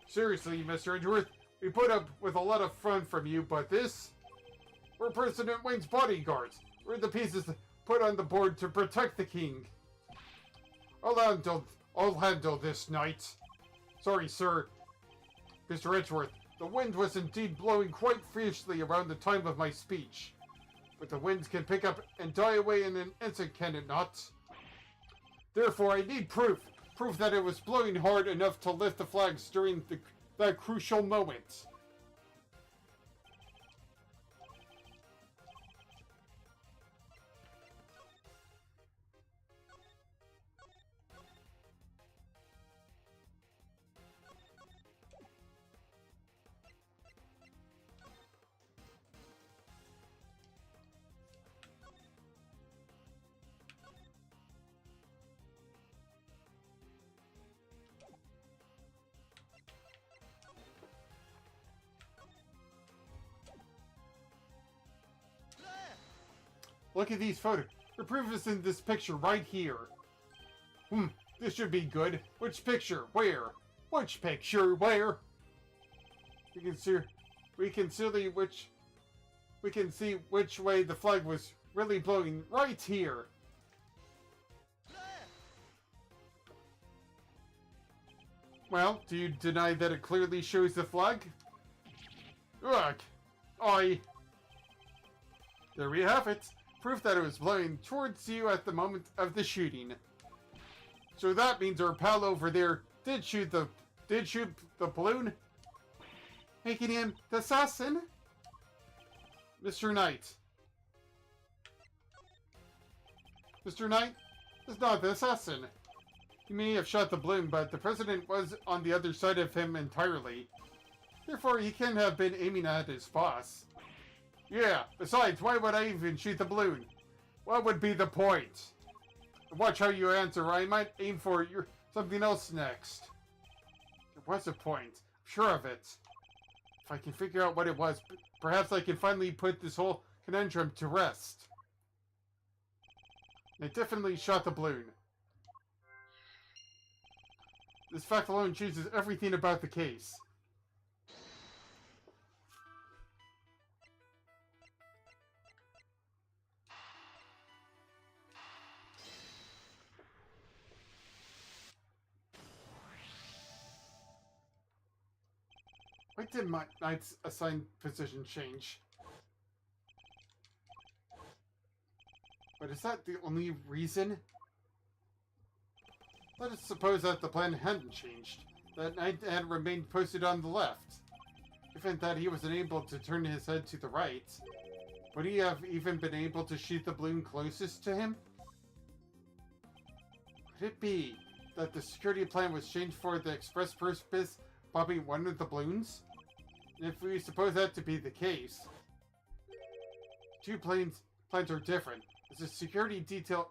Seriously, Mr. Edgeworth, we put up with a lot of fun from you, but this? We're President Wayne's bodyguards. We're the pieces put on the board to protect the king. I'll handle this, knight. Sorry, sir. Mr. Edgeworth, the wind was indeed blowing quite fiercely around the time of my speech. But the winds can pick up and die away in an instant, can it not? Therefore, I need proof. Proof that it was blowing hard enough to lift the flags during that crucial moment. Look at these photos. The proof is in this picture right here. This should be good. Which picture? Where? Which picture? Where? We can see which way the flag was really blowing right here. Well, do you deny that it clearly shows the flag? Ugh. There we have it. Proof that it was blowing towards you at the moment of the shooting. So that means our pal over there did shoot the balloon, making him the assassin? Mr. Knight. Mr. Knight is not the assassin. He may have shot the balloon, but the president was on the other side of him entirely. Therefore, he can't have been aiming at his boss. Yeah, besides, why would I even shoot the balloon? What would be the point? Watch how you answer, or I might aim for something else next. There was a point. I'm sure of it. If I can figure out what it was, perhaps I can finally put this whole conundrum to rest. I definitely shot the balloon. This fact alone changes everything about the case. Why did my knight's assigned position change? But is that the only reason? Let us suppose that the plan hadn't changed. That knight had remained posted on the left. Given that he was unable to turn his head to the right, would he have even been able to shoot the balloon closest to him? Could it be that the security plan was changed for the express purpose of popping one of the balloons? And if we suppose that to be the case, two plans are different. It's a security detail.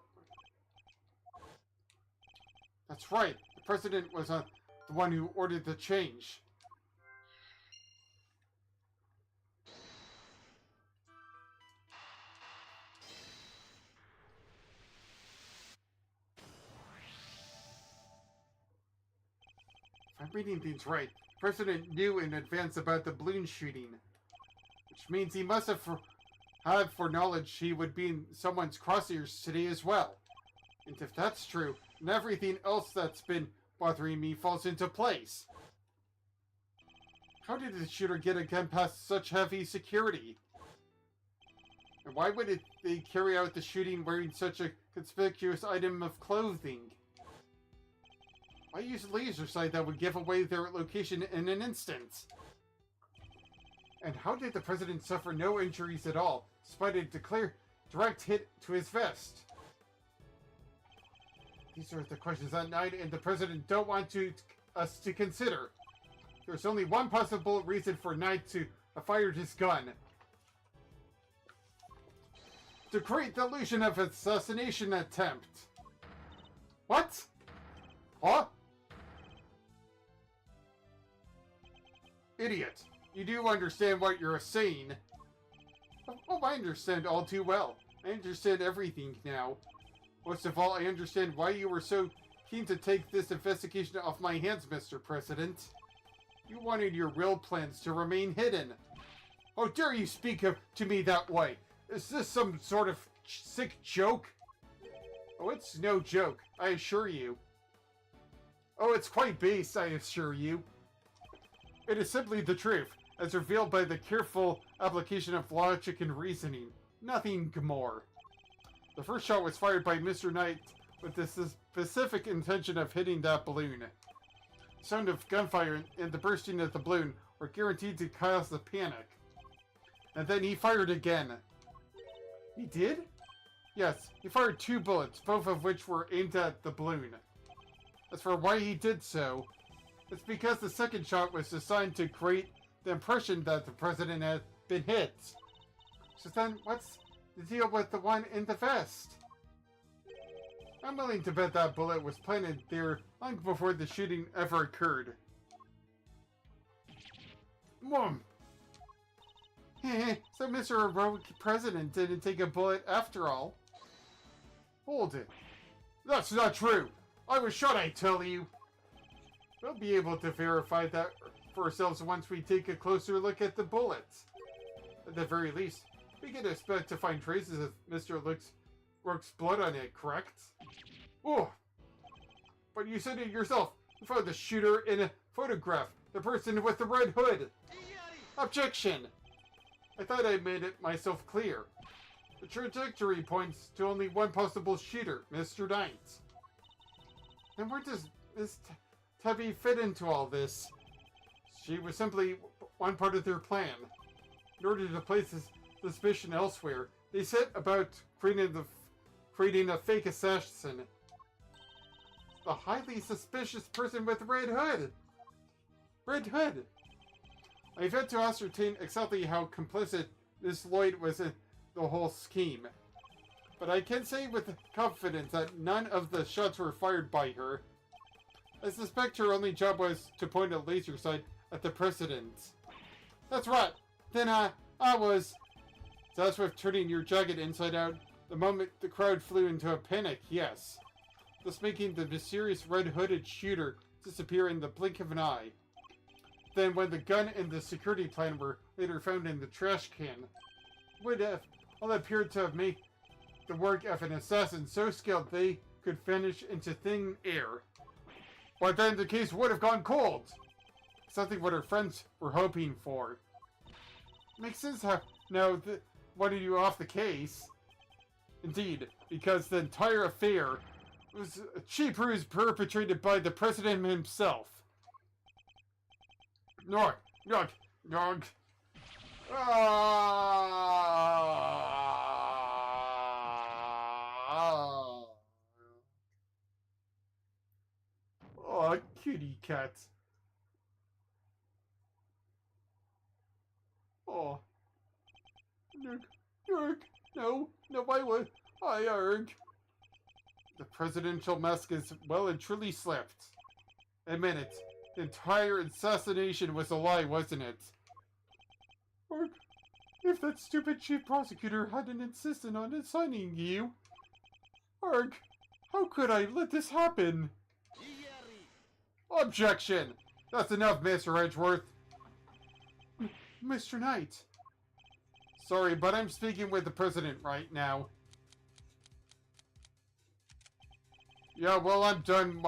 That's right. The president was the one who ordered the change. If I'm reading things right, the president knew in advance about the balloon shooting, which means he must have had foreknowledge he would be in someone's crosshairs today as well. And if that's true, then everything else that's been bothering me falls into place. How did the shooter get a gun past such heavy security? And why would they carry out the shooting wearing such a conspicuous item of clothing? Why use a laser sight that would give away their location in an instant? And how did the president suffer no injuries at all, despite a direct hit to his vest? These are the questions that Knight and the president don't want us to consider. There's only one possible reason for Knight to have fired his gun. To create the illusion of an assassination attempt. What? Huh? Idiot. You do understand what you're saying. Oh, I understand all too well. I understand everything now. Most of all, I understand why you were so keen to take this investigation off my hands, Mr. President. You wanted your real plans to remain hidden. How dare you speak to me that way? Is this some sort of sick joke? Oh, it's no joke, I assure you. Oh, it's quite base, I assure you. It is simply the truth, as revealed by the careful application of logic and reasoning. Nothing more. The first shot was fired by Mr. Knight with the specific intention of hitting that balloon. The sound of gunfire and the bursting of the balloon were guaranteed to cause the panic. And then he fired again. He did? Yes, he fired 2 bullets, both of which were aimed at the balloon. As for why he did so, it's because the second shot was designed to create the impression that the president had been hit. So then, what's the deal with the one in the vest? I'm willing to bet that bullet was planted there long before the shooting ever occurred. Mom! So Mr. Heroic President didn't take a bullet after all. Hold it. That's not true! I was shot, I tell you! We'll be able to verify that for ourselves once we take a closer look at the bullets. At the very least, we can expect to find traces of Mr. Rourke's blood on it, correct? Oh! But you said it yourself! You found the shooter in a photograph! The person with the red hood! Objection! I thought I made it myself clear. The trajectory points to only one possible shooter, Mr. Knight. Then where does Miss Tubby fit into all this? She was simply one part of their plan. In order to place this suspicion elsewhere, they set about creating a fake assassin. The highly suspicious person with red hood! Red hood! I've yet to ascertain exactly how complicit Miss Lloyd was in the whole scheme. But I can say with confidence that none of the shots were fired by her. I suspect her only job was to point a laser sight at the president. That's right! Then I was... That's with turning your jacket inside out the moment the crowd flew into a panic, yes. Thus making the mysterious red-hooded shooter disappear in the blink of an eye. Then when the gun and the security plan were later found in the trash can, would have all appeared to have made the work of an assassin so skilled they could vanish into thin air. But then the case would have gone cold! Something what her friends were hoping for. Makes sense how now wanted you off the case. Indeed, because the entire affair was a cheap ruse perpetrated by the president himself. Nog. Oh, kitty cat. Oh. Nerg. No, I erg. The presidential mask is well and truly slept. Admit it. The entire assassination was a lie, wasn't it? Or if that stupid chief prosecutor hadn't insisted on assigning you. Arg, how could I let this happen? Objection! That's enough, Mr. Edgeworth. Mr. Knight. Sorry, but I'm speaking with the president right now. Yeah, well, I'm done.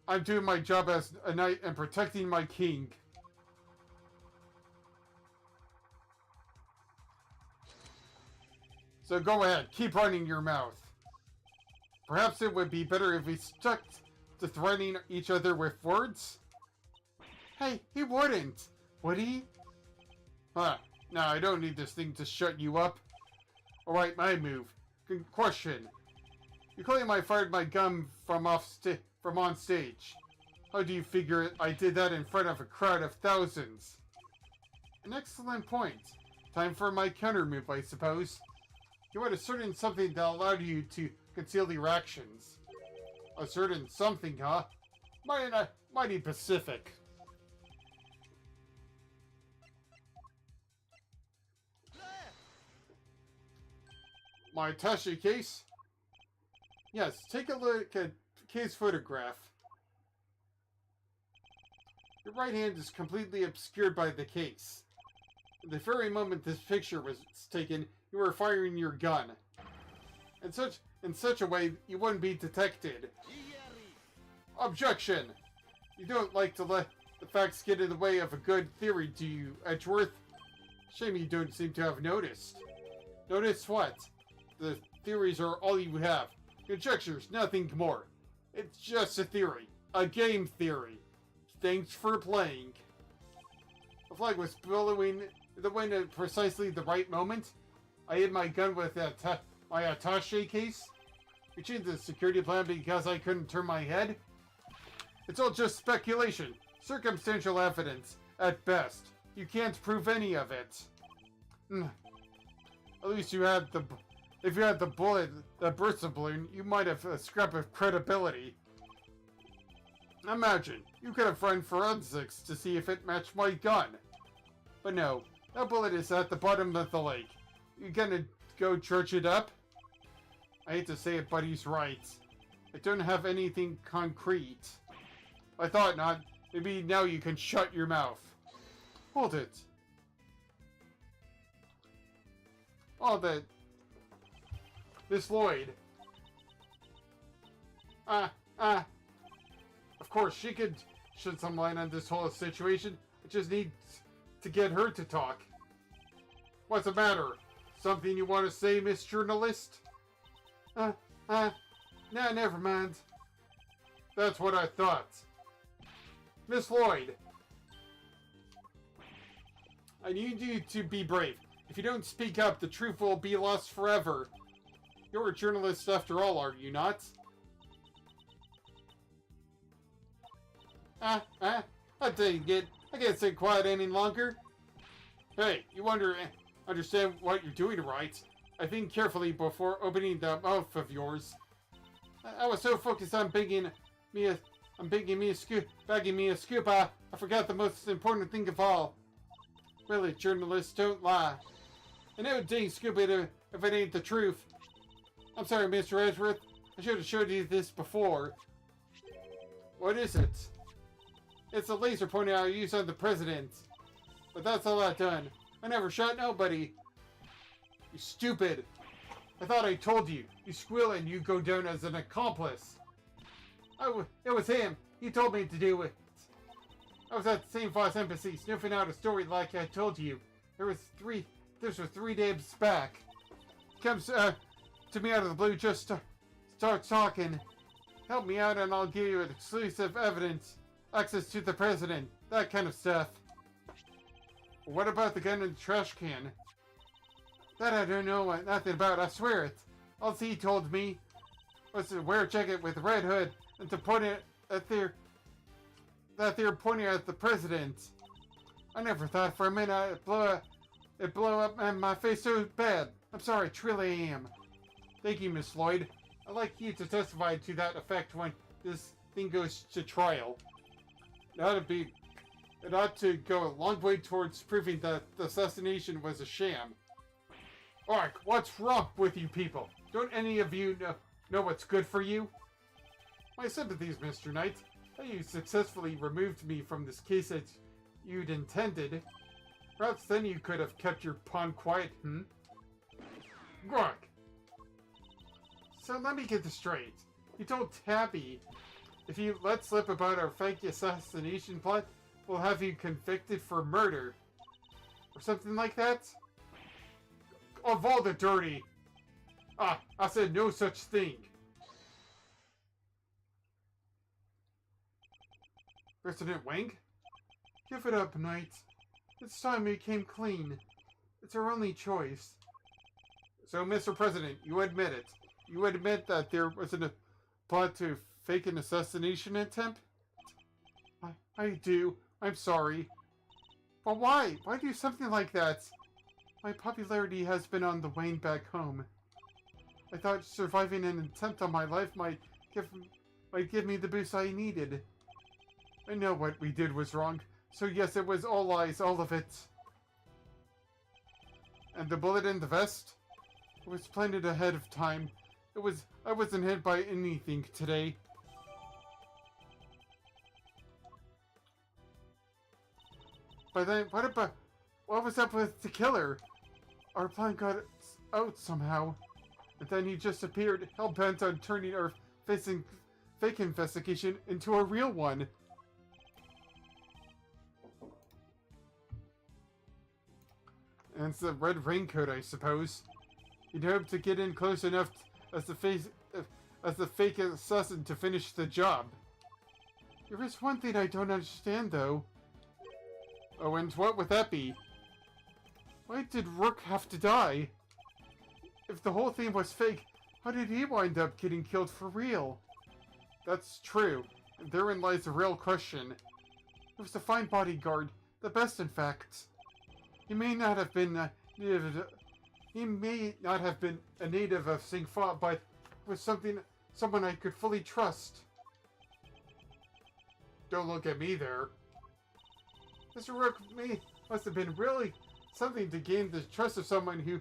I'm doing my job as a knight and protecting my king. So go ahead, keep running your mouth. Perhaps it would be better if we stuck to threatening each other with words? Hey, he wouldn't, would he? Huh, no, I don't need this thing to shut you up. Alright, my move. Question. You claim I fired my gun from on stage. How do you figure I did that in front of a crowd of thousands? An excellent point. Time for my counter move, I suppose. You had a certain something that allowed you to conceal your actions. A certain something, huh? Mighty Pacific. My attaché case? Yes, take a look at case photograph. Your right hand is completely obscured by the case. At the very moment this picture was taken, you were firing your gun. In such a way, you wouldn't be detected. Objection! You don't like to let the facts get in the way of a good theory, do you, Edgeworth? Shame you don't seem to have noticed. Notice what? The theories are all you have. Conjectures, nothing more. It's just a theory. A game theory. Thanks for playing. The flag was billowing in the wind at precisely the right moment. I hid my gun with my attaché case. We changed the security plan because I couldn't turn my head. It's all just speculation. Circumstantial evidence, at best. You can't prove any of it. At least you had the... If you had the bullet that burst the balloon, you might have a scrap of credibility. Imagine, you could have run forensics to see if it matched my gun. But no, that bullet is at the bottom of the lake. You gonna go church it up? I hate to say it, but he's right. I don't have anything concrete. I thought not. Maybe now you can shut your mouth. Hold it. Oh, that... Miss Lloyd. Of course, she could shed some light on this whole situation. I just need to get her to talk. What's the matter? Something you want to say, Miss Journalist? Nah, never mind. That's what I thought. Miss Lloyd. I need you to be brave. If you don't speak up, the truth will be lost forever. You're a journalist after all, are you not? I dang it. I can't stay quiet any longer. Hey, you understand what you're doing, right? I think carefully before opening that mouth of yours. I was so focused on bagging me a scoop, I forgot the most important thing of all. Really, journalists, don't lie. I know dang scoop it if it ain't the truth. I'm sorry, Mr. Edgeworth. I should have showed you this before. What is it? It's a laser pointer I used on the president. But that's all I've done. I never shot nobody. You stupid. I thought I told you. You squeal and you go down as an accomplice. It was him. He told me to do it. I was at the St. Foss Embassy sniffing out a story like I told you. This was 3 days back. He comes to me out of the blue, just starts talking. Help me out and I'll give you exclusive evidence. Access to the president. That kind of stuff. What about the gun in the trash can? That I don't know nothing about, I swear it. All he told me was to wear a jacket with a red hood and to point it at that they're pointing at the president. I never thought for a minute it'd blow up in my face so bad. I'm sorry, I truly am. Thank you, Miss Lloyd. I'd like you to testify to that effect when this thing goes to trial. It ought to go a long way towards proving that the assassination was a sham. Alright, what's wrong with you people? Don't any of you know what's good for you? My sympathies, Mr. Knight. How you successfully removed me from this case as you'd intended. Perhaps then you could have kept your pawn quiet, Grog. So let me get this straight. You told Tabby, if you let slip about our fake assassination plot, we'll have you convicted for murder. Or something like that? Of all the dirty! I said no such thing. President Wang? Give it up, Knight. It's time we came clean. It's our only choice. So, Mr. President, you admit it. You admit that there was a plot to fake an assassination attempt? I do. I'm sorry. But why? Why do something like that? My popularity has been on the wane back home. I thought surviving an attempt on my life might give me the boost I needed. I know what we did was wrong, so yes, it was all lies, all of it. And the bullet in the vest? It was planted ahead of time. I wasn't hit by anything today. But then, what was up with the killer? Our plan got out somehow. And then he just appeared, hell-bent on turning our facing fake investigation into a real one. And it's the red raincoat, I suppose. You'd hope to get in close enough as the fake assassin to finish the job. There is one thing I don't understand, though. Oh, and what would that be? Why did Rook have to die? If the whole thing was fake, how did he wind up getting killed for real? That's true, and therein lies the real question. He was a fine bodyguard, the best in fact. He may not have been a native of Singfa, but was someone I could fully trust. Don't look at me there. Mr. Rook must have been really something to gain the trust of someone who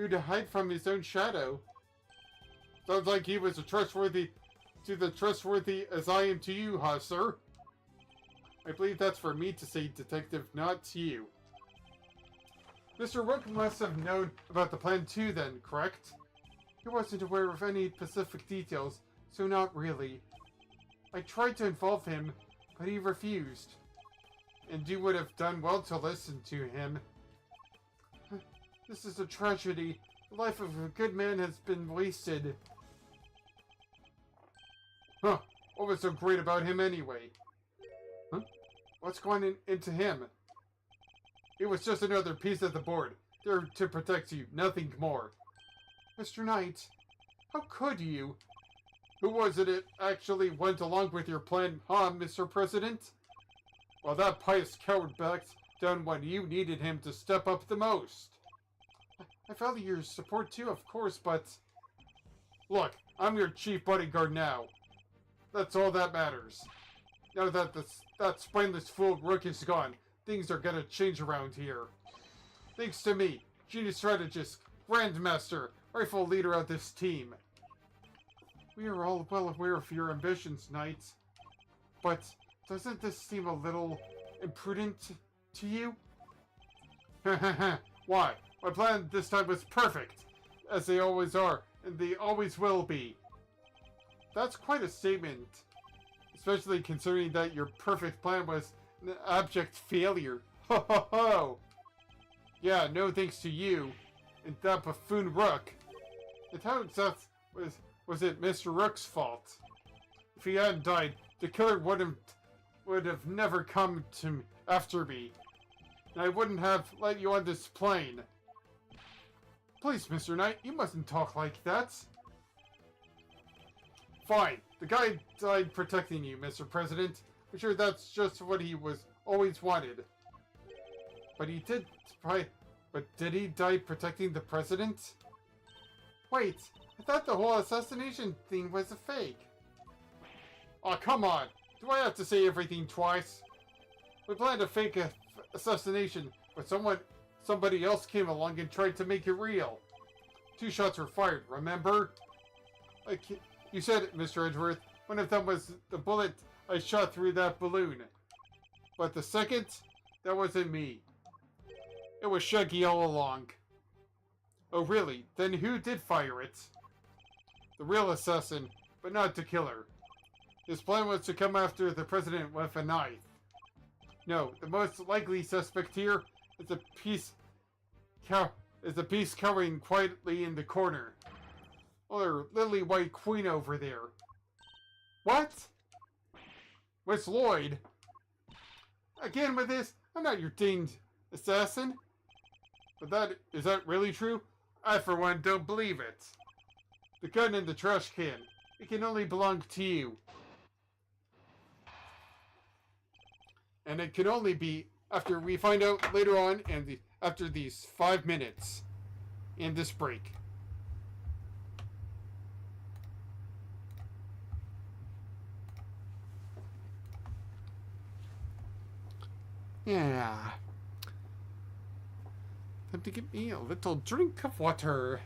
to hide from his own shadow. Sounds like he was trustworthy as I am to you, sir. I believe that's for me to say, Detective, not to you. Mr. Rook must have known about the plan too then, correct? He wasn't aware of any specific details, so not really. I tried to involve him, but he refused. And you would have done well to listen to him. This is a tragedy. The life of a good man has been wasted. Huh. What was so great about him anyway? Huh? What's going into him? It was just another piece of the board. There to protect you, nothing more. Mr. Knight, how could you? Who was it actually went along with your plan, huh, Mr. President? Well, that pious coward backed down when you needed him to step up the most. I value your support too, of course, but... Look, I'm your chief bodyguard now. That's all that matters. Now that that spineless fool Rook is gone, things are gonna change around here. Thanks to me, genius strategist, grandmaster, rightful leader of this team. We are all well aware of your ambitions, Knight. But doesn't this seem a little imprudent to you? Why? My plan this time was perfect, as they always are, and they always will be. That's quite a statement, especially considering that your perfect plan was an abject failure. Ho ho ho! Yeah, no thanks to you, and that buffoon Rook. It turns out was it Mr. Rook's fault. If he hadn't died, the killer would have never come to after me, and I wouldn't have let you on this plane. Please, Mr. Knight, you mustn't talk like that. Fine. The guy died protecting you, Mr. President. I'm sure that's just what he was always wanted. But did he die protecting the president? Wait, I thought the whole assassination thing was a fake. Oh, come on. Do I have to say everything twice? We planned a fake assassination, but somebody else came along and tried to make it real. 2 shots were fired, remember? You said it, Mr. Edgeworth. One of them was the bullet I shot through that balloon. But the second, that wasn't me. It was Shuggy all along. Oh really? Then who did fire it? The real assassin, but not the killer. His plan was to come after the president with a knife. No, the most likely suspect here is a piece cowering quietly in the corner. Or lily white queen over there. What? Miss Lloyd? Again with this? I'm not your dinged assassin. But is that really true? I for one don't believe it. The gun in the trash can. It can only belong to you. And it can only be after we find out later on and after these 5 minutes in this break. Yeah. Time to give me a little drink of water.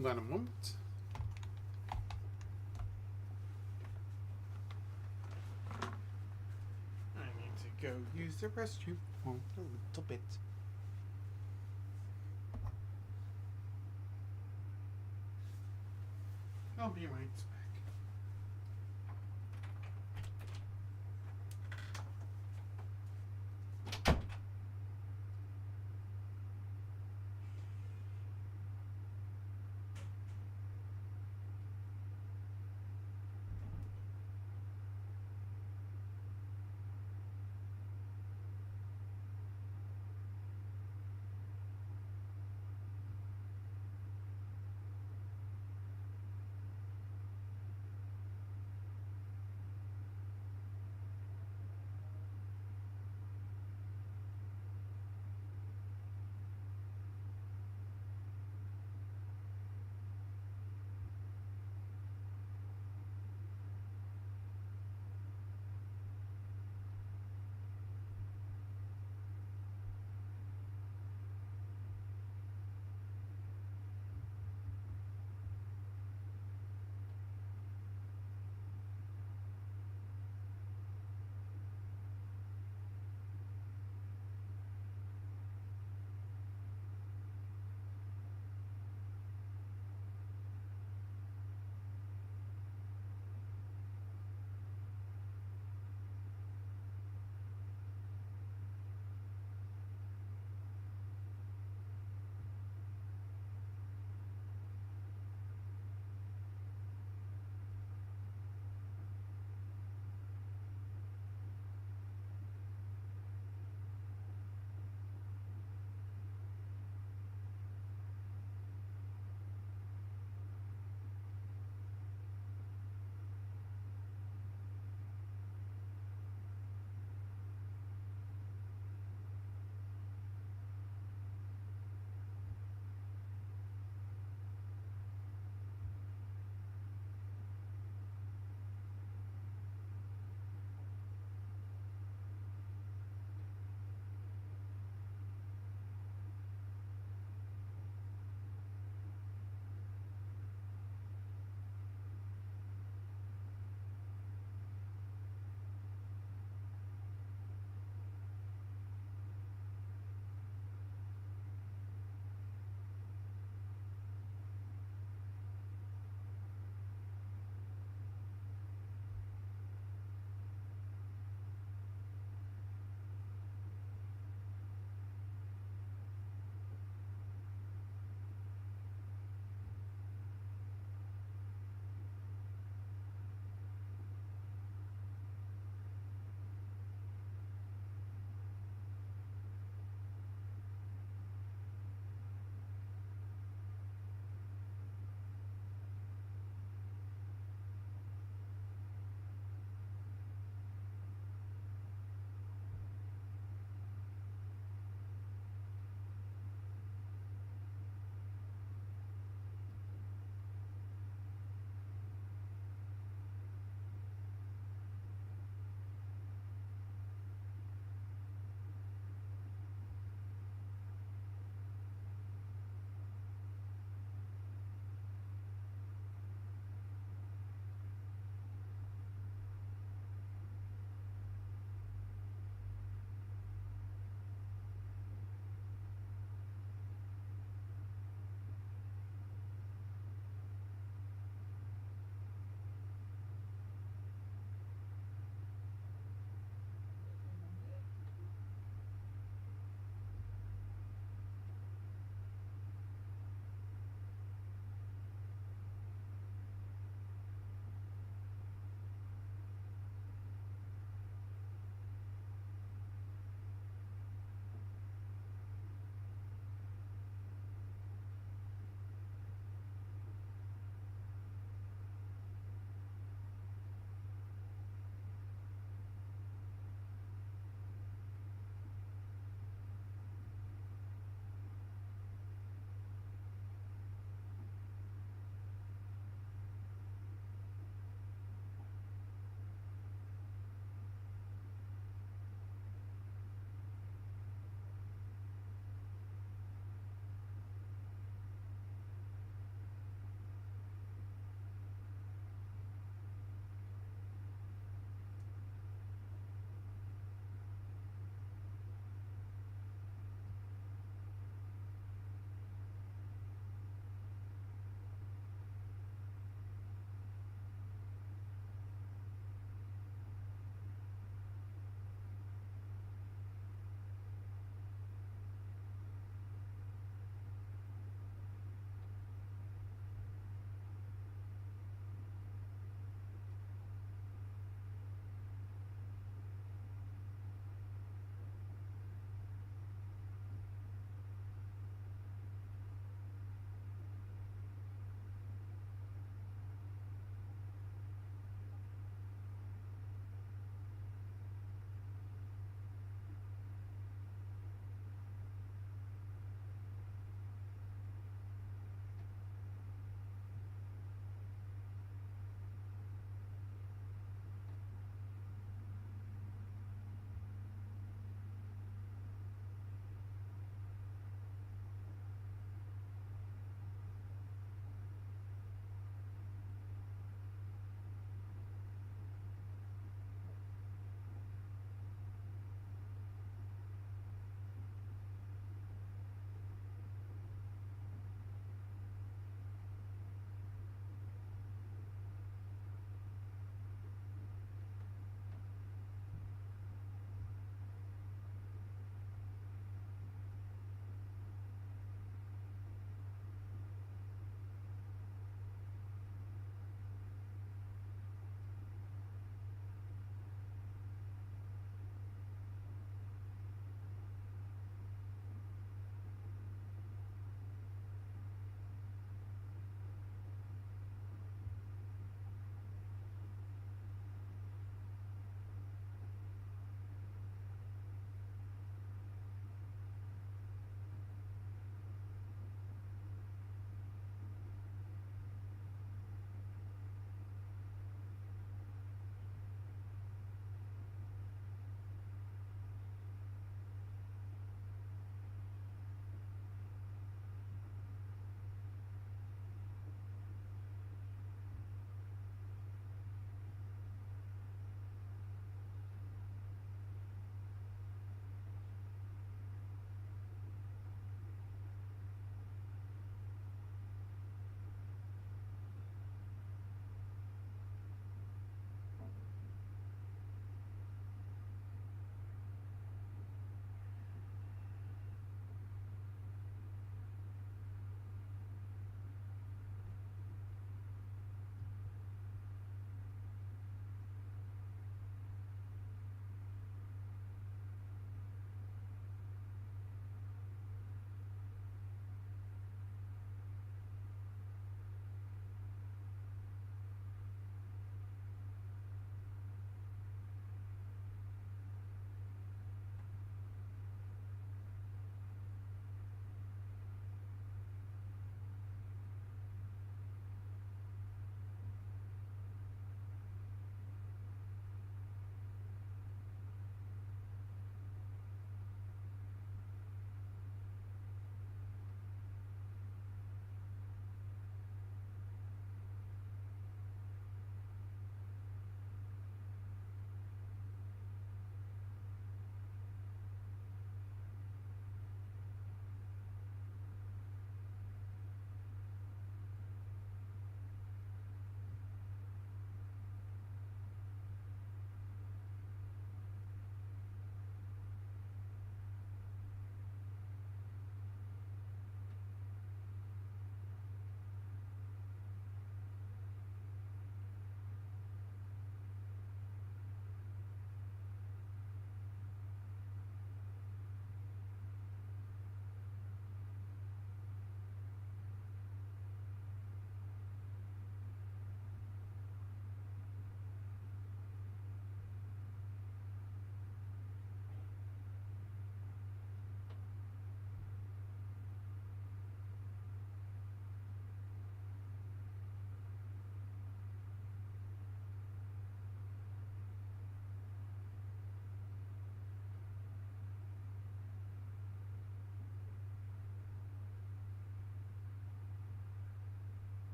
Hold on a moment. I need to go use the restroom for a little bit. I'll be right back.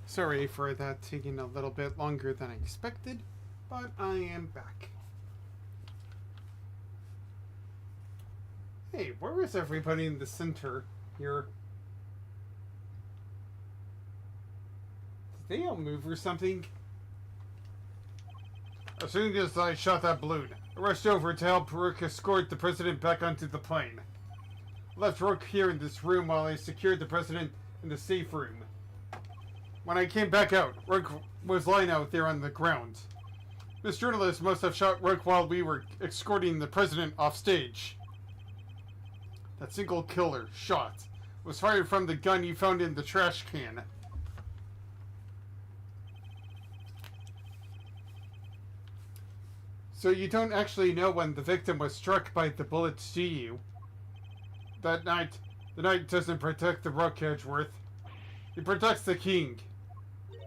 Sorry for that taking a little bit longer than I expected, but I am back. Hey, where is everybody in the center here? Did they all move or something? As soon as I shot that balloon, I rushed over to help Rook escort the president back onto the plane. I left Rook here in this room while I secured the president in the safe room. When I came back out, Rook was lying out there on the ground. This journalist must have shot Rook while we were escorting the president off stage. That single killer shot was fired from the gun you found in the trash can. So you don't actually know when the victim was struck by the bullets, do you? That night, the knight doesn't protect the Rook, Edgeworth. He protects the king. You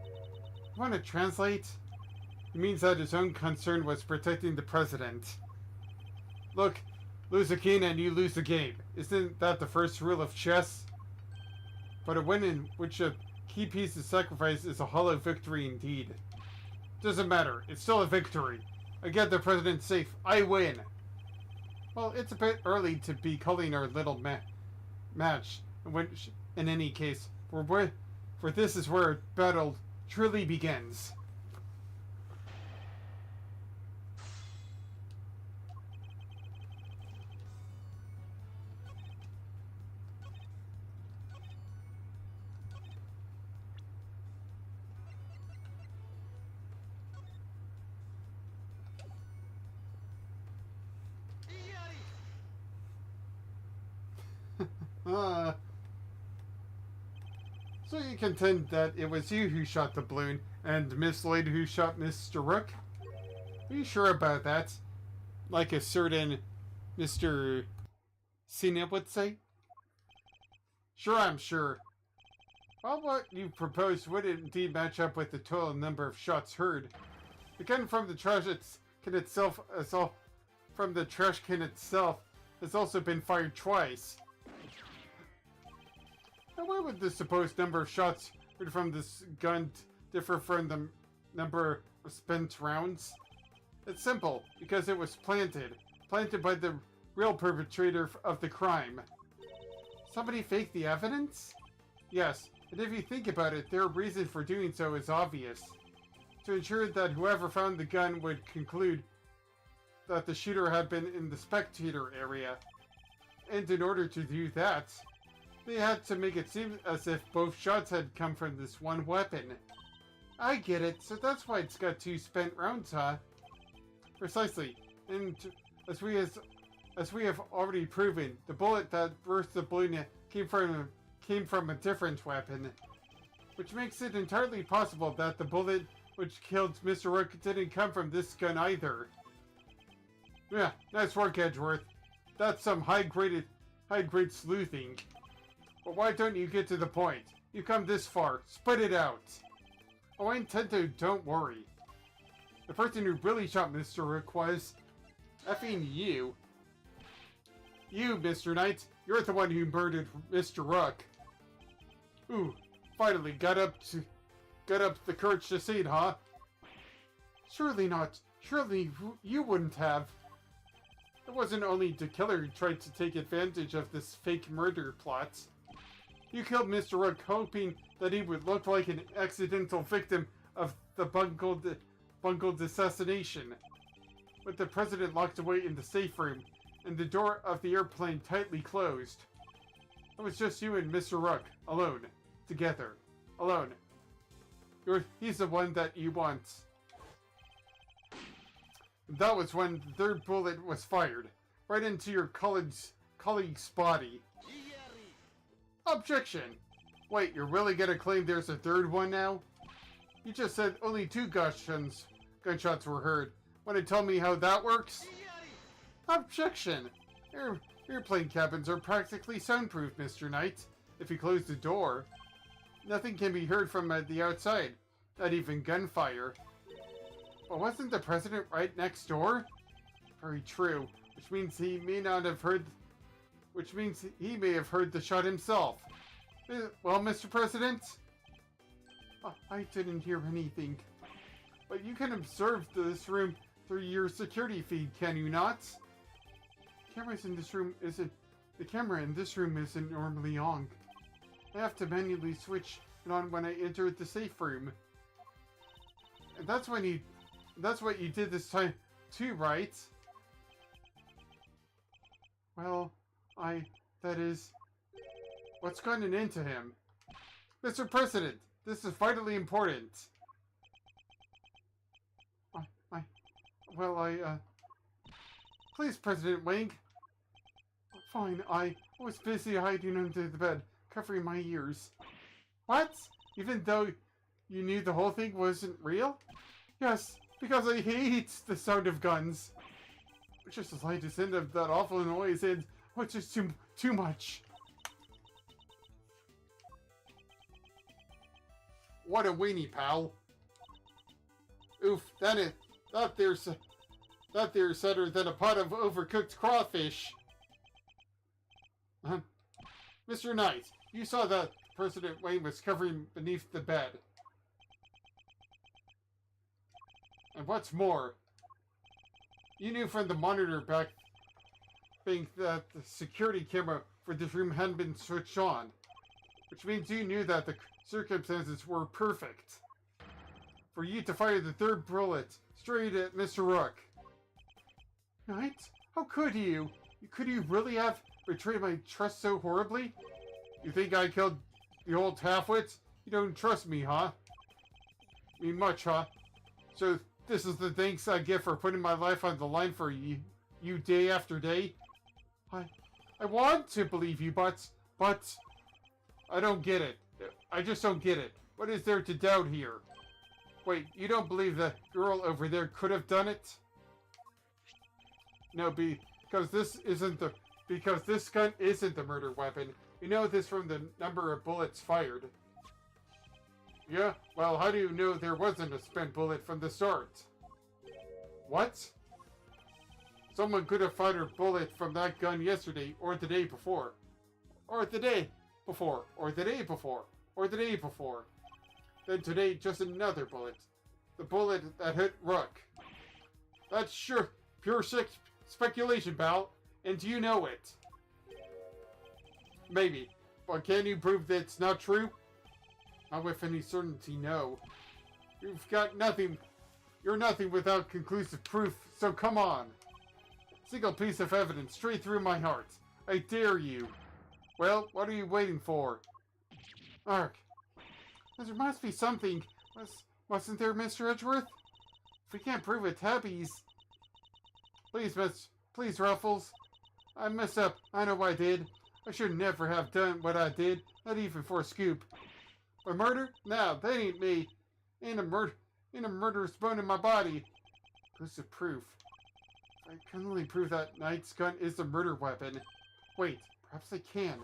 want to translate? It means that his own concern was protecting the president. Look, lose a king and you lose the game. Isn't that the first rule of chess? But a win in which a key piece is sacrificed is a hollow victory indeed. Doesn't matter, it's still a victory. I get the president safe. I win. Well, it's a bit early to be calling our little match. In any case, for this is where battle truly begins. So you contend that it was you who shot the balloon and Miss Lloyd who shot Mr. Rook? Are you sure about that? Like a certain Mr. Cena would say? Sure, I'm sure. Well, what you proposed would indeed match up with the total number of shots heard. The gun from the trash can itself has also been fired twice. Now, why would the supposed number of shots heard from this gun differ from the number of spent rounds? It's simple, because it was planted by the real perpetrator of the crime. Somebody faked the evidence? Yes, and if you think about it, their reason for doing so is obvious. To ensure that whoever found the gun would conclude that the shooter had been in the spectator area. And in order to do that, they had to make it seem as if both shots had come from this one weapon. I get it, so that's why it's got 2 spent rounds, huh? Precisely, and as we have already proven, the bullet that burst the balloon came from a different weapon, which makes it entirely possible that the bullet which killed Mr. Rook didn't come from this gun either. Yeah, nice work, Edgeworth. That's some high-grade sleuthing. But why don't you get to the point? You come this far, spit it out. Oh, I intend to, don't worry. The person who really shot Mr. Rook was effing you. You, Mr. Knight, you're the one who murdered Mr. Rook. Ooh, finally got up the courage to say it, huh? Surely not. Surely you wouldn't have. It wasn't only the killer who tried to take advantage of this fake murder plot. You killed Mr. Rook hoping that he would look like an accidental victim of the bungled assassination. With the president locked away in the safe room and the door of the airplane tightly closed. It was just you and Mr. Rook, alone, together, alone. He's the one that you want. And that was when the third bullet was fired, right into your colleague's body. Objection! Wait, you're really gonna claim there's a third one now? You just said only 2 gunshots were heard. Wanna tell me how that works? Objection! Airplane cabins are practically soundproof, Mr. Knight. If you close the door, nothing can be heard from the outside, not even gunfire. But wasn't the president right next door? Very true, which means he may have heard the shot himself. Well, Mr. President, I didn't hear anything. But you can observe this room through your security feed, can you not? The camera in this room isn't normally on. I have to manually switch it on when I enter the safe room. And that's what you did this time too, right? Well, that is, what's gotten into him? Mr. President, this is vitally important. Please, President Wang. Fine, I was busy hiding under the bed, covering my ears. What? Even though you knew the whole thing wasn't real? Yes, because I hate the sound of guns. Just the slightest hint of that awful noise and which is too much. What a weenie, pal. Oof, that there's better than a pot of overcooked crawfish. Mr. Knight, you saw that President Wayne was covering beneath the bed. And what's more, you knew from the monitor back thing that the security camera for this room hadn't been switched on, which means you knew that the circumstances were perfect for you to fire the third bullet straight at Mr. Rook. Knight? How could you? Could you really have betrayed my trust so horribly? You think I killed the old halfwits? You don't trust me, huh? Me much, huh? So this is the thanks I get for putting my life on the line for you day after day? I want to believe you, but I don't get it. I just don't get it. What is there to doubt here? Wait, you don't believe the girl over there could have done it? No, because this gun isn't the murder weapon. You know this from the number of bullets fired. Yeah? Well, how do you know there wasn't a spent bullet from the start? What? Someone could have fired a bullet from that gun yesterday, or the day before. Or the day before, or the day before, or the day before. Then today, just another bullet. The bullet that hit Rook. That's sure pure speculation, pal, and you know it. Maybe, but can you prove that it's not true? Not with any certainty, no. You've got nothing. You're nothing without conclusive proof, so come on. Single piece of evidence straight through my heart. I dare you. Well, what are you waiting for? Ark. There must be something. Wasn't there, Mr. Edgeworth? If we can't prove it, Tabby's. Please, Ruffles. I messed up. I know I did. I should never have done what I did, not even for a scoop. But murder? No, that ain't me. Ain't a murderous bone in my body. Conclusive proof. I can only prove that Knight's gun is a murder weapon. Wait, perhaps I can.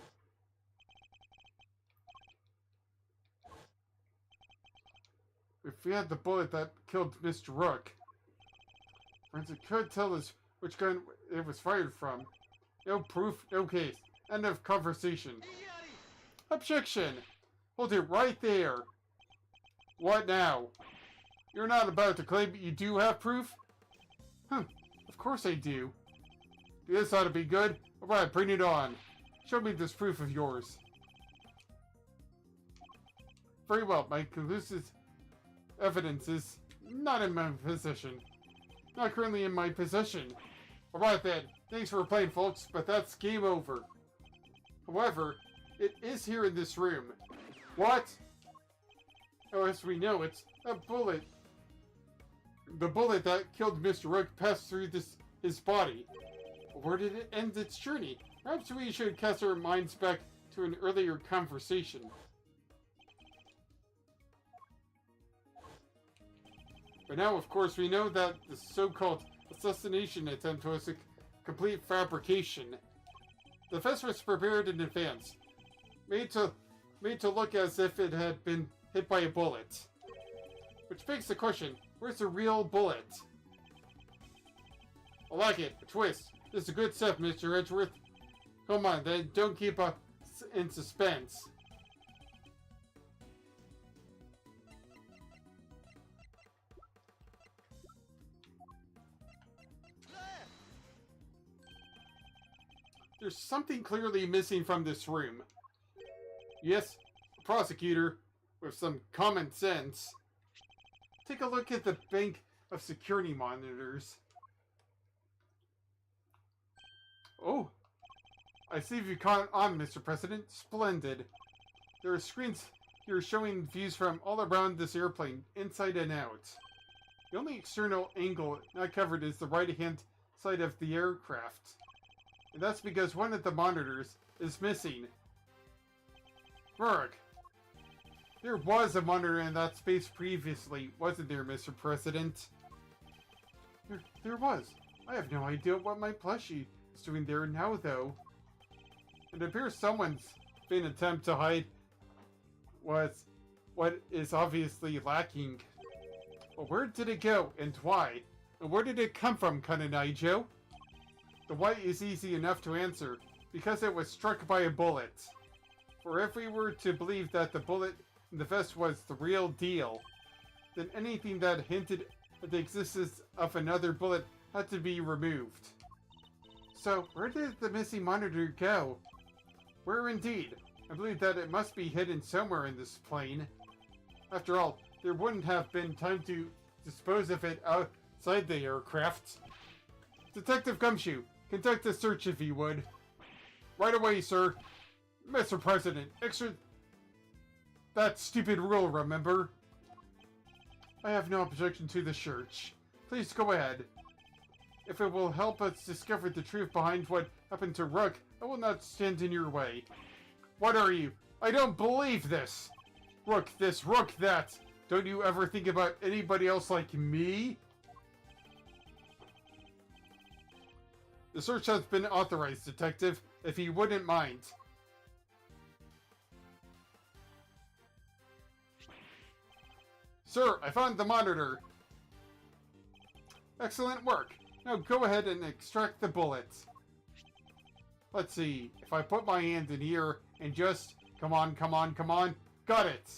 If we had the bullet that killed Mr. Rook, forensic could tell us which gun it was fired from. No proof, no case. End of conversation. Objection! Hold it right there. What now? You're not about to claim you do have proof? Of course I do. This ought to be good. Alright, bring it on. Show me this proof of yours. Very well, my conclusive evidence is not in my possession. Not currently in my possession. Alright then, thanks for playing, folks, but that's game over. However, it is here in this room. What? Oh, as we know, it's a bullet. The bullet that killed Mr. Rook passed through his body. Where did it end its journey? Perhaps we should cast our minds back to an earlier conversation. But now, of course, we know that the so-called assassination attempt was a complete fabrication. The vest was prepared in advance, made to look as if it had been hit by a bullet. Which begs the question, where's the real bullet? I like it. A twist. This is a good stuff, Mr. Edgeworth. Come on, then. Don't keep us in suspense. There's something clearly missing from this room. Yes, Prosecutor, with some common sense. Take a look at the bank of security monitors. Oh, I see you caught on, Mr. President. Splendid. There are screens here showing views from all around this airplane, inside and out. The only external angle not covered is the right-hand side of the aircraft. And that's because one of the monitors is missing. Berg, there was a monitor in that space previously, wasn't there, Mr. President? There was. I have no idea what my plushie is doing there now, though. It appears someone's been attempt to hide what is obviously lacking. Well, where did it go, and why? And where did it come from, Kananaijo? The why is easy enough to answer, because it was struck by a bullet. For if we were to believe that the bullet in the vest was the real deal, then anything that hinted at the existence of another bullet had to be removed. So, where did the missing monitor go? Where indeed? I believe that it must be hidden somewhere in this plane. After all, there wouldn't have been time to dispose of it outside the aircraft. Detective Gumshoe, conduct a search if you would. Right away, sir. Mr. President, extra that stupid rule, remember? I have no objection to the search. Please go ahead. If it will help us discover the truth behind what happened to Rook, I will not stand in your way. What are you? I don't believe this! Rook this, Rook that! Don't you ever think about anybody else like me? The search has been authorized, Detective, if you wouldn't mind. Sir, I found the monitor. Excellent work. Now go ahead and extract the bullets. Let's see. If I put my hand in here and just... Come on, come on, come on. Got it.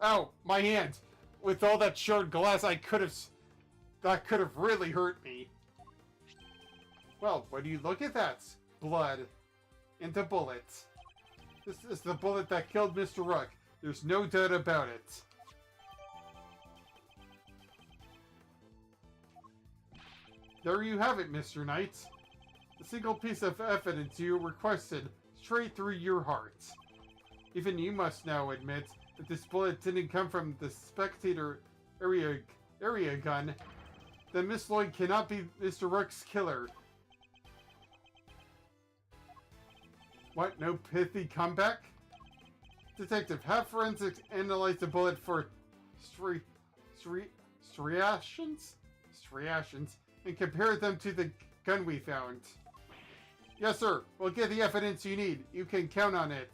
Ow, my hand. With all that shard glass, that could have really hurt me. Well, what do you look at that? Blood. And a bullet. This is the bullet that killed Mr. Rook. There's no doubt about it. There you have it, Mr. Knight. The single piece of evidence you requested straight through your heart. Even you must now admit that this bullet didn't come from the spectator area gun. Then Miss Lloyd cannot be Mr. Rook's killer. What, no pithy comeback? Detective, have forensics analyze the bullet for striations, and compare them to the gun we found. Yes, sir. We'll get the evidence you need. You can count on it.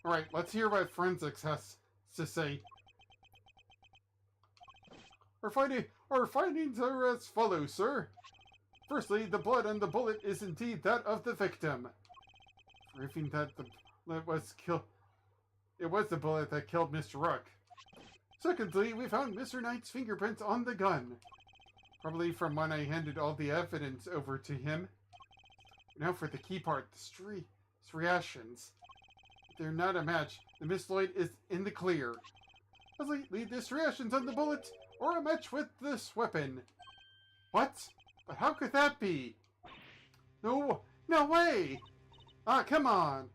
Alright, let's hear what forensics has to say. Our findings are as follows, sir. Firstly, the blood on the bullet is indeed that of the victim. Proving that the bullet was it was the bullet that killed Mr. Rook. Secondly, we found Mr. Knight's fingerprints on the gun. Probably from when I handed all the evidence over to him. Now for the key part, the striations. If they're not a match, the Miss Lloyd is in the clear. Lead the striations on the bullet, or a match with this weapon. What? But how could that be? No way! Ah, come on!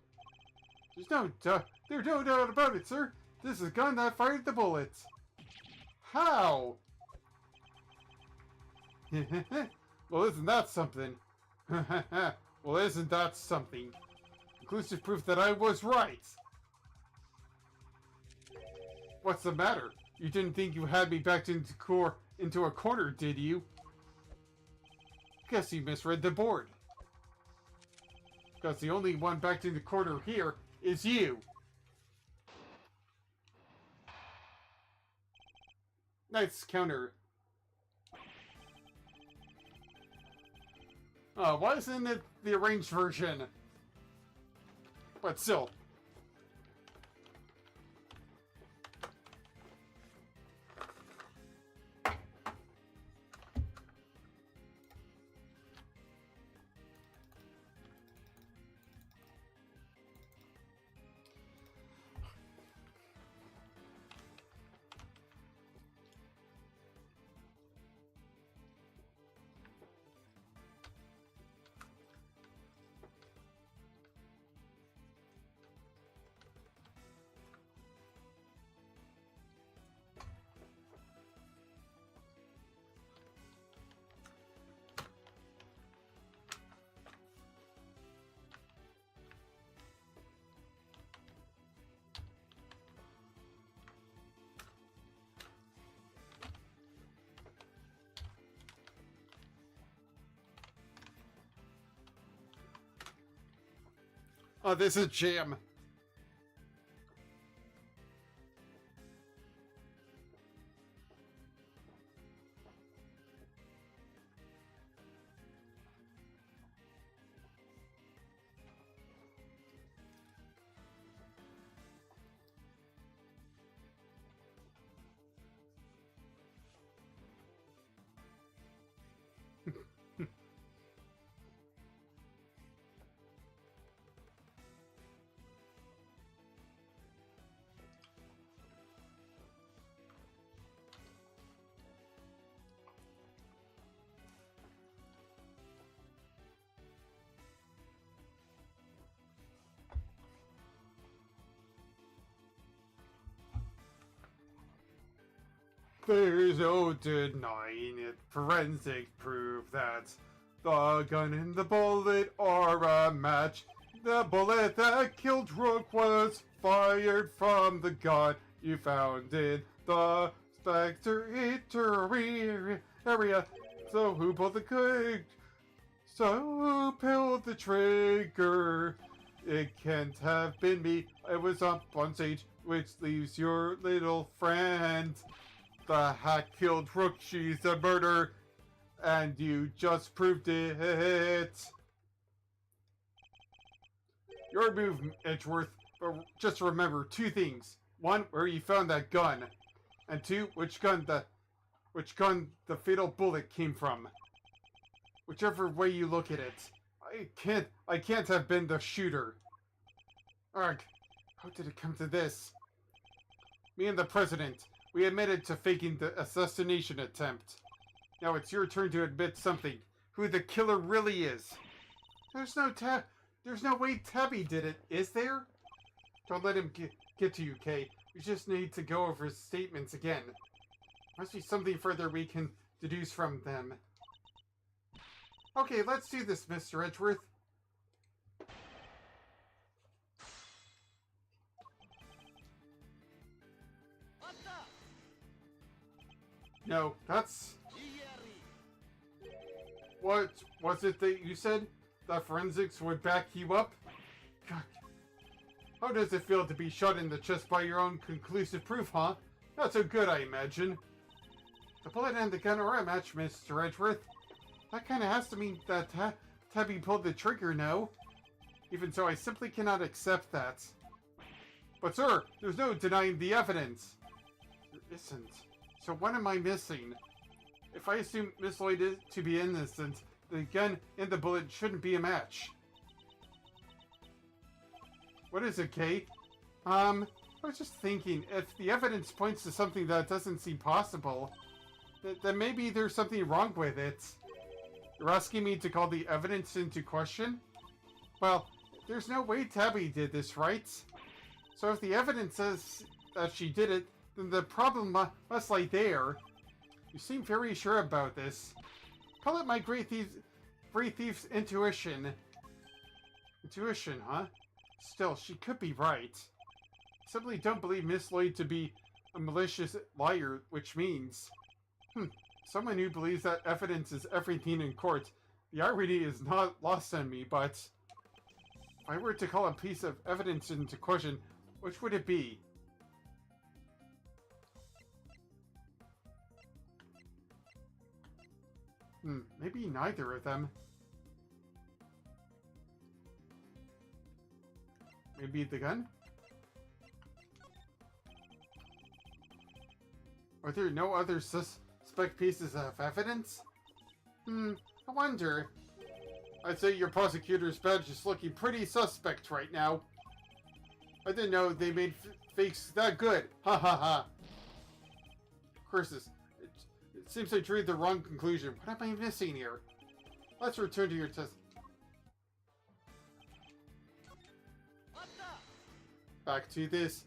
There's no doubt about it, sir. This is the gun that fired the bullets. How? Well, isn't that something? Well, isn't that something? Conclusive proof that I was right. What's the matter? You didn't think you had me backed into a corner, did you? Guess you misread the board. Because the only one backed in the corner here is you. Nice counter. Why isn't it the arranged version? But still. Oh, this is jam. There's no denying it. Forensic prove that the gun and the bullet are a match. The bullet that killed Rook was fired from the gun you found in the Spectre area. So who pulled the trigger? So who pulled the trigger? It can't have been me. I was up on stage, which leaves your little friend. The hack killed Rook, she's a murderer, and you just proved it. Your move, Edgeworth, but just remember two things. One, where you found that gun, and two, which gun the fatal bullet came from. Whichever way you look at it, I can't have been the shooter. Arg, how did it come to this? Me and the president, we admitted to faking the assassination attempt. Now it's your turn to admit something. Who the killer really is. There's no way Tabby did it, is there? Don't let him get to you, Kay. We just need to go over his statements again. Must be something further we can deduce from them. Okay, let's do this, Mr. Edgeworth. No, that's... What was it that you said? That forensics would back you up? God. How does it feel to be shot in the chest by your own conclusive proof, huh? Not so good, I imagine. The bullet and the gun are a match, Mr. Edgeworth. That kinda has to mean that Tabby pulled the trigger, no? Even so, I simply cannot accept that. But sir, there's no denying the evidence. There isn't. So what am I missing? If I assume Miss Lloyd is to be innocent, the gun and the bullet shouldn't be a match. What is it, Kate? I was just thinking, if the evidence points to something that doesn't seem possible, then maybe there's something wrong with it. You're asking me to call the evidence into question? Well, there's no way Tabby did this, right? So if the evidence says that she did it, then the problem must lie there. You seem very sure about this. Call it my great thief's intuition. Intuition, huh? Still, she could be right. I simply don't believe Miss Lloyd to be a malicious liar, which means... someone who believes that evidence is everything in court. The irony is not lost on me, but... if I were to call a piece of evidence into question, which would it be? Maybe neither of them. Maybe the gun? Are there no other suspect pieces of evidence? I wonder. I'd say your prosecutor's badge is looking pretty suspect right now. I didn't know they made fakes that good. Ha ha ha. Curses. It seems I drew the wrong conclusion. What am I missing here? Let's return to your test. Back to this.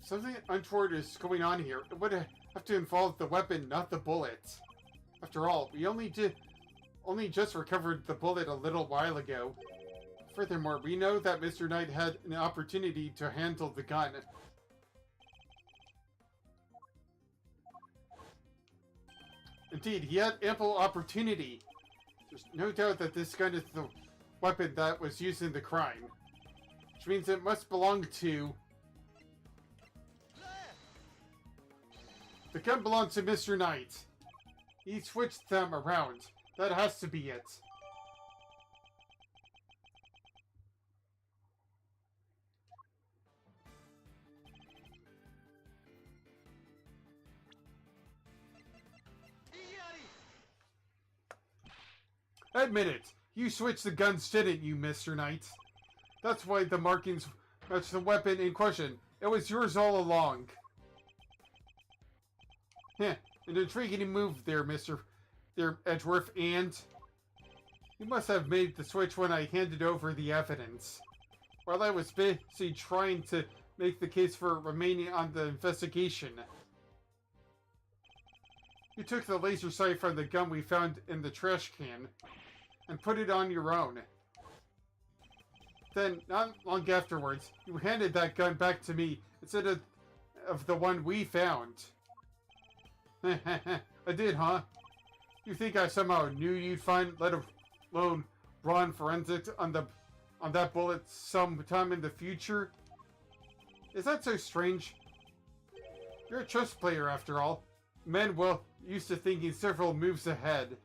Something untoward is going on here. It would have to involve the weapon, not the bullet. After all, we only just recovered the bullet a little while ago. Furthermore, we know that Mr. Knight had an opportunity to handle the gun. Indeed, he had ample opportunity. There's no doubt that this gun is the weapon that was used in the crime. Which means it must belong to... The gun belongs to Mr. Knight. He switched them around. That has to be it. Admit it. You switched the guns, didn't you, Mr. Knight? That's why the markings match the weapon in question. It was yours all along. Heh, an intriguing move there, Mr. Edgeworth, and... You must have made the switch when I handed over the evidence. While I was busy trying to make the case for remaining on the investigation. You took the laser sight from the gun we found in the trash can and put it on your own. Then, not long afterwards, you handed that gun back to me instead of the one we found. I did, huh? You think I somehow knew you'd find, let alone run forensics on that bullet sometime in the future? Is that so strange? You're a chess player, after all. Men, well, used to thinking several moves ahead.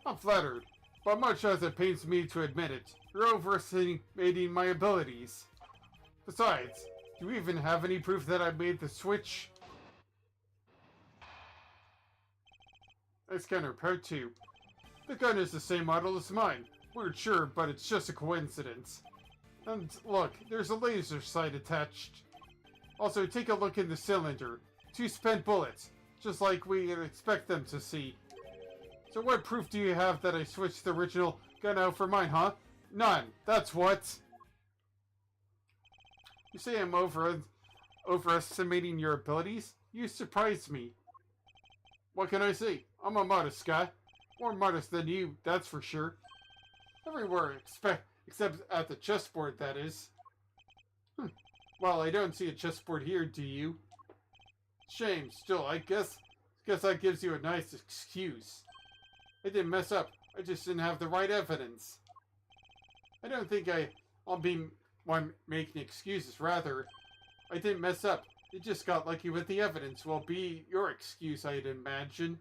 I'm flattered, but much as it pains me to admit it, you're overestimating my abilities. Besides, do you even have any proof that I made the switch? I scanner part 2. The gun is the same model as mine. Weird, sure, but it's just a coincidence. And look, there's a laser sight attached. Also, take a look in the cylinder. 2 spent bullets, just like we expect them to see. So what proof do you have that I switched the original gun out for mine, huh? None. That's what. You say I'm overestimating your abilities? You surprised me. What can I say? I'm a modest guy. More modest than you, that's for sure. Everywhere except at the chessboard, that is. Well, I don't see a chessboard here, do you? Shame. Still, I guess that gives you a nice excuse. I didn't mess up. I just didn't have the right evidence. I don't think I'll be one making excuses. Rather, I didn't mess up. You just got lucky with the evidence. Will be your excuse, I'd imagine.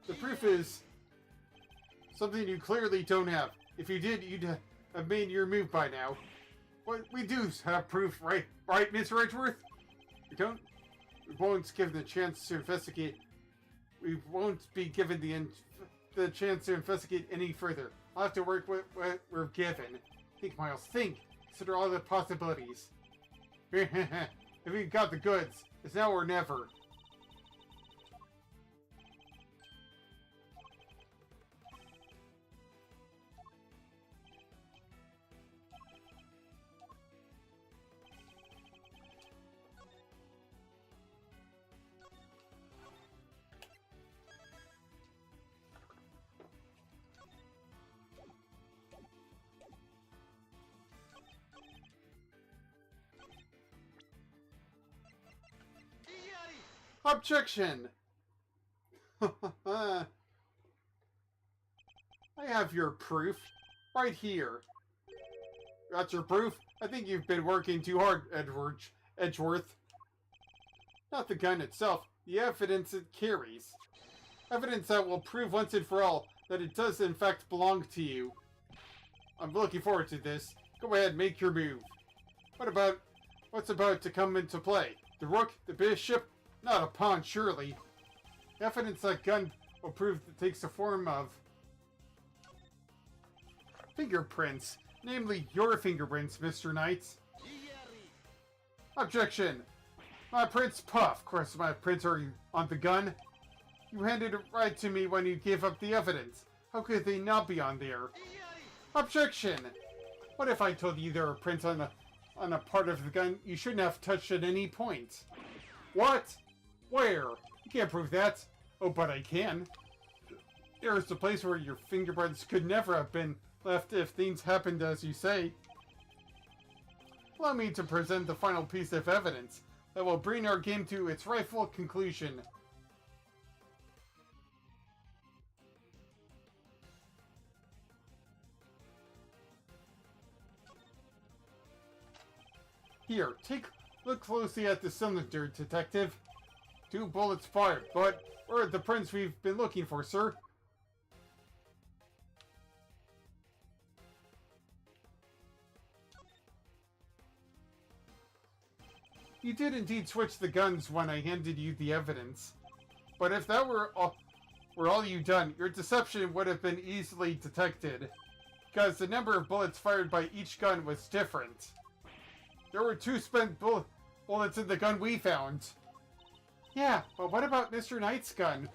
The proof is something you clearly don't have. If you did, you'd have made your move by now. But we do have proof, right, Mr. Edgeworth? We won't give the chance to investigate. We won't be given the chance to investigate any further. I'll have to work with what we're given. Think, Miles, think. Consider all the possibilities. If we got the goods, it's now or never. Objection! I have your proof. Right here. That's your proof? I think you've been working too hard, Edgeworth. Not the gun itself, the evidence it carries. Evidence that will prove once and for all that it does in fact belong to you. I'm looking forward to this. Go ahead, make your move. What's about to come into play? The rook? The bishop? Not a pawn, surely. Evidence that gun will prove it takes the form of fingerprints. Namely, your fingerprints, Mr. Knight. Objection! My prints puff. Of course, my prints are on the gun. You handed it right to me when you gave up the evidence. How could they not be on there? Objection! What if I told you there were prints on a part of the gun you shouldn't have touched at any point? What? Where? You You can't prove that. Oh, but I can. There's the place where your fingerprints could never have been left if things happened as you say. Allow me to present the final piece of evidence that will bring our game to its rightful conclusion. Here, look closely at the cylinder, Detective. 2 bullets fired, but where are the prints we've been looking for, sir? You did indeed switch the guns when I handed you the evidence. But if that were all you'd done, your deception would have been easily detected. Because the number of bullets fired by each gun was different. There were 2 spent bullets in the gun we found. Yeah, but what about Mr. Knight's gun?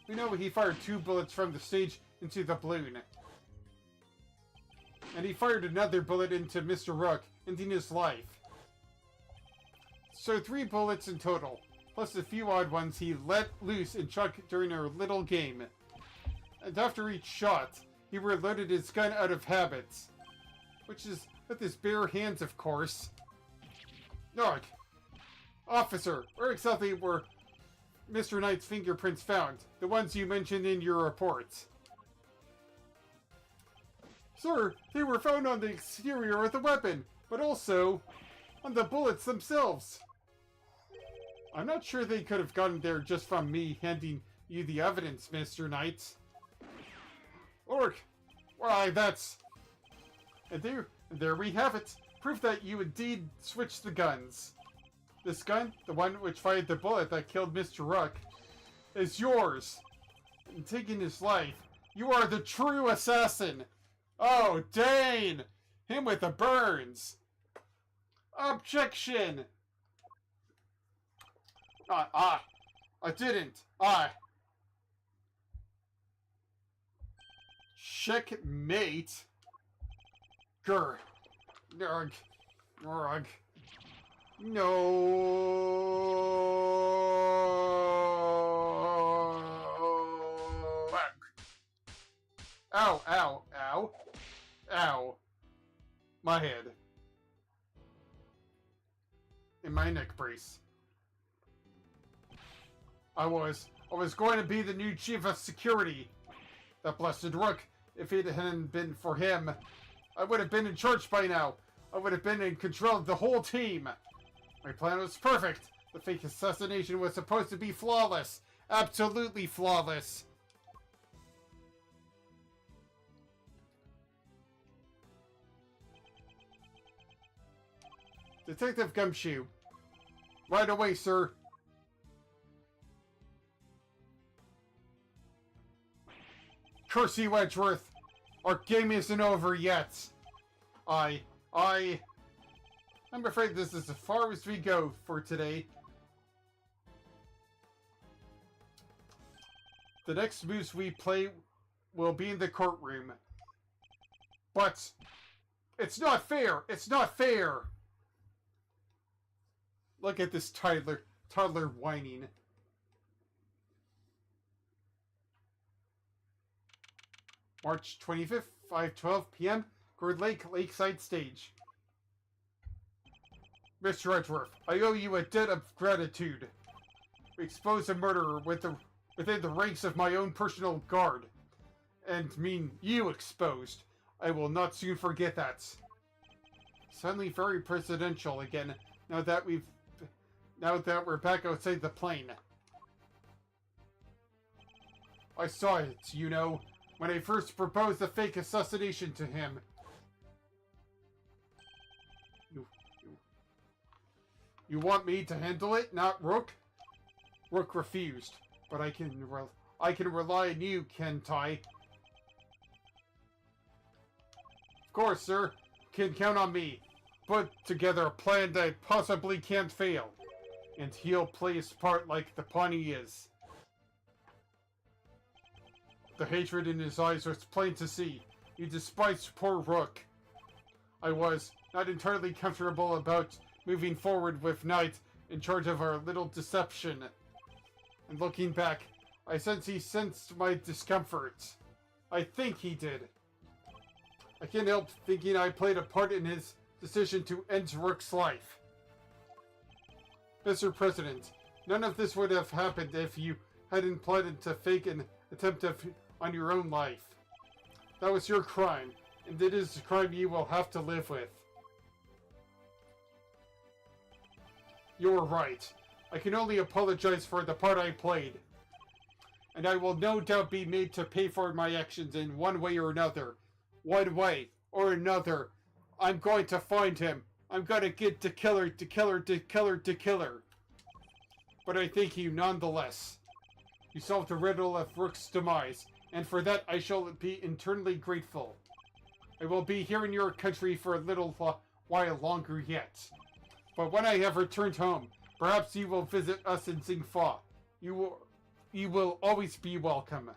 We know he fired 2 bullets from the stage into the balloon. And he fired another bullet into Mr. Rook, ending his life. So 3 bullets in total, plus the few odd ones he let loose in Chuck during our little game. And after each shot, he reloaded his gun out of habit. Which is with his bare hands, of course. Nark! Officer, where exactly were Mr. Knight's fingerprints found? The ones you mentioned in your report. Sir, they were found on the exterior of the weapon, but also on the bullets themselves. I'm not sure they could have gotten there just from me handing you the evidence, Mr. Knight. Orc! Why, that's... And there we have it. Proof that you indeed switched the guns. This gun, the one which fired the bullet that killed Mr. Rook, is yours. In taking his life, you are the true assassin. Oh, Dane! Him with the burns. Objection! I didn't. Checkmate. Grr. Nurg. Nurg. No. Ow, ow, ow. Ow. My head. In my neck brace. I was going to be the new chief of security. That blessed Rook. If it hadn't been for him, I would have been in charge by now. I would have been in control of the whole team. My plan was perfect. The fake assassination was supposed to be flawless. Absolutely flawless. Detective Gumshoe. Right away, sir. Curse you, Edgeworth. Our game isn't over yet. I'm afraid this is as far as we go for today. The next moves we play will be in the courtroom. But it's not fair! It's not fair! Look at this toddler whining. March 25th, 5:12 p.m., Gourd Lake, Lakeside Stage. Mr. Edgeworth, I owe you a debt of gratitude. We exposed a murderer within the ranks of my own personal guard. And mean you exposed. I will not soon forget that. Suddenly very presidential again, now that we're back outside the plane. I saw it, you know, when I first proposed the fake assassination to him. You want me to handle it, not Rook? Rook refused, but I can rely on you, can't I? Of course, sir. Can count on me. Put together a plan that possibly can't fail. And he'll play his part like the pawn he is. The hatred in his eyes was plain to see. He despised poor Rook. I was not entirely comfortable about moving forward with Knight in charge of our little deception. And looking back, I sense he sensed my discomfort. I think he did. I can't help thinking I played a part in his decision to end Rook's life. Mr. President, none of this would have happened if you hadn't plotted to fake an attempt on your own life. That was your crime, and it is a crime you will have to live with. You're right. I can only apologize for the part I played. And I will no doubt be made to pay for my actions in one way or another. One way or another. I'm going to find him. I'm gonna get the killer. But I thank you nonetheless. You solved the riddle of Rook's demise, and for that I shall be eternally grateful. I will be here in your country for a little while longer yet. But when I have returned home, perhaps you will visit us in Xingfa. You will always be welcome.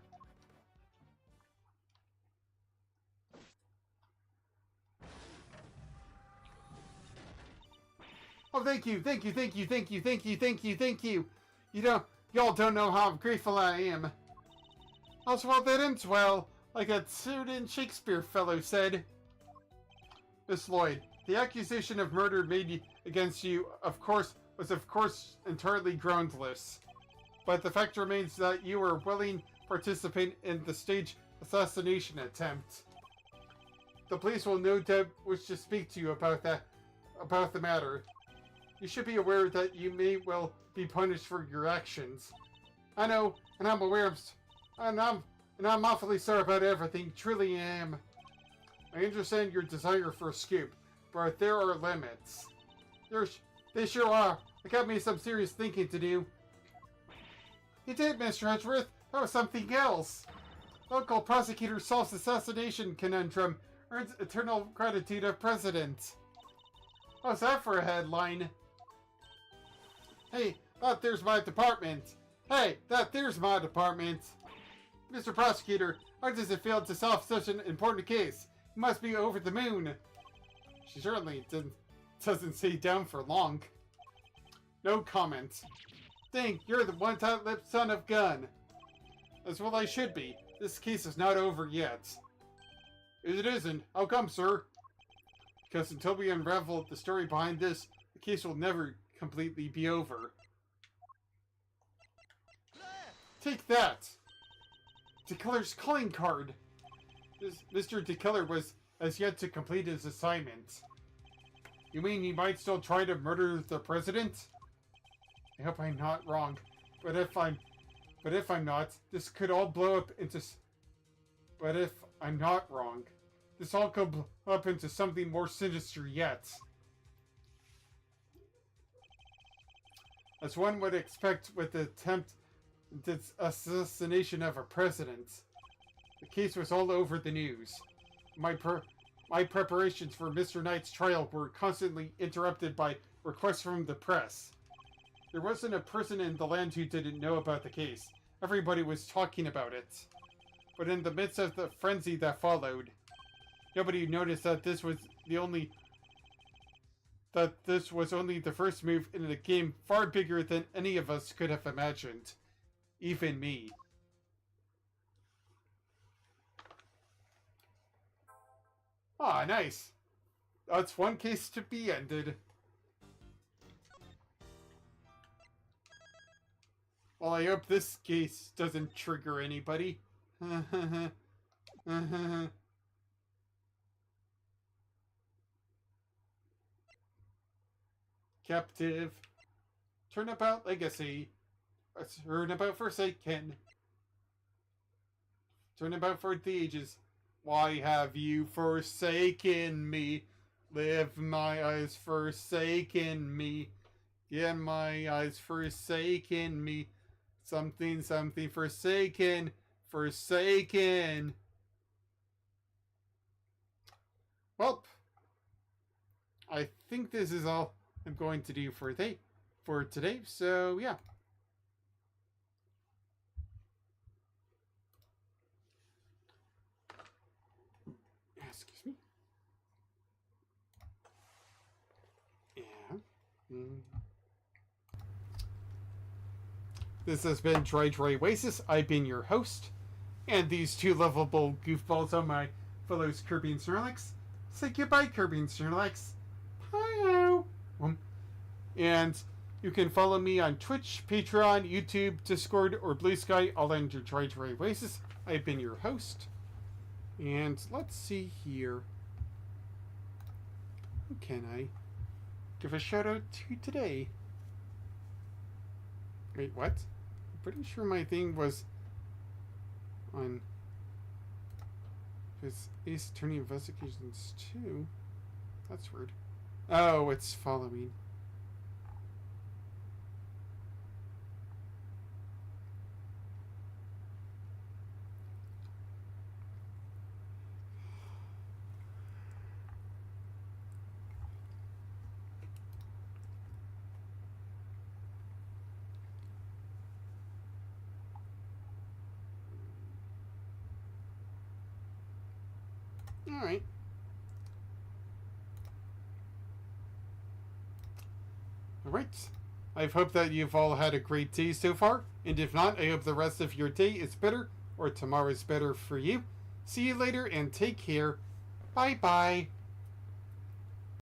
Oh, thank you. Y'all don't know how grateful I am. Well, that ends well, like a certain Shakespeare fellow said. Miss Lloyd, the accusation of murder made against you, was of course entirely groundless. But the fact remains that you were willing participant in the staged assassination attempt. The police will no doubt wish to speak to you about the matter. You should be aware that you may well be punished for your actions. I know, and I'm aware of, and I'm awfully sorry about everything. Truly am. I understand your desire for a scoop, but there are limits. They sure are. It got me some serious thinking to do. You did, Mr. Edgeworth. That was something else. Local prosecutor solves assassination conundrum, earns eternal gratitude of president. What's that for a headline? Hey, there's my department. Mr. Prosecutor, how does it feel to solve such an important case? You must be over the moon. She certainly doesn't stay down for long. No comment. Dang, you're the one tight-lipped son of gun. As well I should be. This case is not over yet. It isn't. How come, sir? Because until we unravel the story behind this, the case will never completely be over. Take that! DeKiller's calling card! Mr. DeKiller has yet to complete his assignment. You mean he might still try to murder the president? I hope I'm not wrong. But if I'm not, this could all blow up into... But if I'm not wrong, this all could blow up into something more sinister yet. As one would expect with the attempt assassination of a president. The case was all over the news. My preparations for Mr. Knight's trial were constantly interrupted by requests from the press. There wasn't a person in the land who didn't know about the case. Everybody was talking about it. But in the midst of the frenzy that followed, nobody noticed that this was only the first move in a game far bigger than any of us could have imagined. Even me. Ah, nice. That's one case to be ended. Well, I hope this case doesn't trigger anybody. Captive. Turnabout Legacy. Turnabout Forsaken. Turnabout for the ages. Why have you forsaken me? Live my eyes forsaken me. Yeah, my eyes forsaken me. Something forsaken. Forsaken. Well, I think this is all I'm going to do for today. So, yeah. Excuse me. Yeah. This has been Dry Oasis. I've been your host. And these two lovable goofballs are my fellows Kirby and Snorlax. Say goodbye, Kirby and Snorlax. Hi. And you can follow me on Twitch, Patreon, YouTube, Discord, or Blue Sky, all under Dry Oasis. I've been your host. And let's see here. Who can I give a shout out to today? Wait, what? I'm pretty sure my thing was on his Ace Attorney Investigations 2. That's weird. Oh, it's following. Alright. Alright. I hope that you've all had a great day so far. And if not, I hope the rest of your day is better or tomorrow is better for you. See you later and take care. Bye-bye.